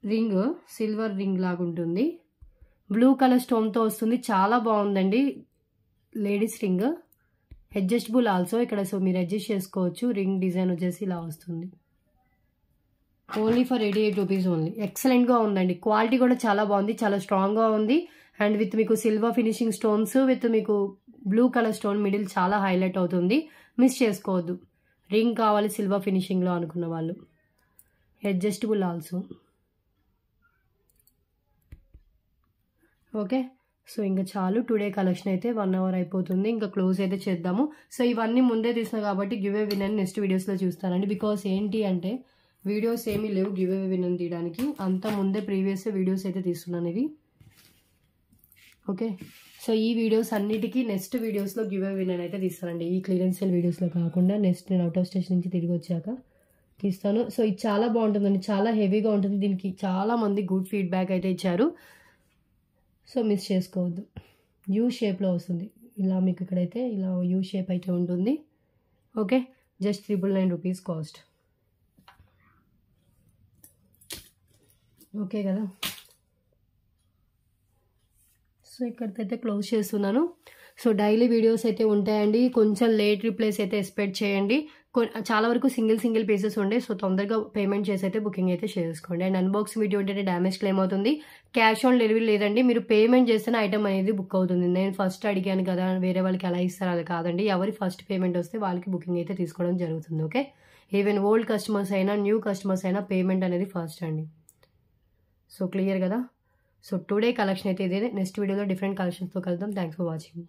Speaker 1: ring, silver ring లాగా ఉంటుంది. బ్లూ కలర్ స్టోన్తో వస్తుంది, చాలా బాగుందండి. లేడీస్ రింగ్, అడ్జస్టబుల్ ఆల్సో ఇక్కడ. సో మీరు అడ్జస్ట్ చేసుకోవచ్చు. రింగ్ డిజైన్ వచ్చేసి ఇలా వస్తుంది. Only for 88 rupees only. ఎక్సలెంట్గా ఉందండి. క్వాలిటీ కూడా చాలా బాగుంది, చాలా స్ట్రాంగ్గా ఉంది. అండ్ విత్ మీకు సిల్వర్ ఫినిషింగ్ స్టోన్స్ విత్ మీకు బ్లూ కలర్ స్టోన్ మిడిల్ చాలా హైలైట్ అవుతుంది. మిస్ చేసుకోవద్దు. రింగ్ కావాలి సిల్వర్ ఫినిషింగ్లో అనుకున్న వాళ్ళు. Adjustable also. ఓకే, సో ఇంకా చాలు. టుడే కలెక్షన్ అయితే 1 అవర్ అయిపోతుంది. ఇంకా క్లోజ్ అయితే చేద్దాము. సో ఇవన్నీ ముందే తీసిన కాబట్టి గివ్ అవే విన్ అని నెక్స్ట్ వీడియోస్లో చూస్తానండి. బికాస్ ఏంటి అంటే వీడియోస్ ఏమీ లేవు గివ్ అవే విన్ అని తీయడానికి. అంత ముందే ప్రీవియస్ వీడియోస్ అయితే తీస్తున్నాను ఇవి. ఓకే, సో ఈ వీడియోస్ అన్నిటికీ నెక్స్ట్ వీడియోస్లో గివ్ అవే విన్ అని అయితే తీస్తానండి. ఈ క్లియరెన్స్ సేల్ వీడియోస్లో కాకుండా నెక్స్ట్ నేను అవుట్ ఆఫ్ స్టేషన్ నుంచి తిరిగి వచ్చాక తీస్తాను. సో ఇది చాలా బాగుంటుందండి, చాలా హెవీగా ఉంటుంది. దీనికి చాలా మంది గుడ్ ఫీడ్బ్యాక్ అయితే ఇచ్చారు. సో మిస్ చేసుకోవద్దు. యూ షేప్లో వస్తుంది ఇలా మీకు. ఇక్కడైతే ఇలా యూ షేప్ అయితే ఉంటుంది. Okay, just 999 rupees cost. Okay కదా. సో ఇక్కడికైతే క్లోజ్ చేస్తున్నాను. సో డైలీ వీడియోస్ అయితే ఉంటాయండి. కొంచెం లేట్ రిప్లైస్ అయితే ఎక్స్పెక్ట్ చేయండి. చాలా వరకు సింగిల్ పీసెస్ ఉండే. సో తొందరగా పేమెంట్ చేసి అయితే బుకింగ్ అయితే చేసుకోండి. అండ్ అన్బాక్సింగ్ వీడియో ఉంటేనే డ్యామేజ్ క్లెయిమ్ అవుతుంది. క్యాష్ ఆన్ డెలివరీ లేదండి. మీరు పేమెంట్ చేస్తేనే ఐటమ్ అనేది బుక్ అవుతుంది. నేను ఫస్ట్ అడిగాను కదా, వేరే వాళ్ళకి ఎలా ఇస్తారు అది కాదండి. ఎవరి ఫస్ట్ పేమెంట్ వస్తే వాళ్ళకి బుకింగ్ అయితే తీసుకోవడం జరుగుతుంది. ఓకే, ఈవెన్ ఓల్డ్ కస్టమర్స్ అయినా న్యూ కస్టమర్స్ అయినా పేమెంట్ అనేది ఫస్ట్ అండి. సో క్లియర్ కదా. సో టుడే కలెక్షన్ అయితే ఇదే. నెక్స్ట్ వీడియోలో డిఫరెంట్ కలెక్షన్స్తో కలుద్దాం. Thanks for watching.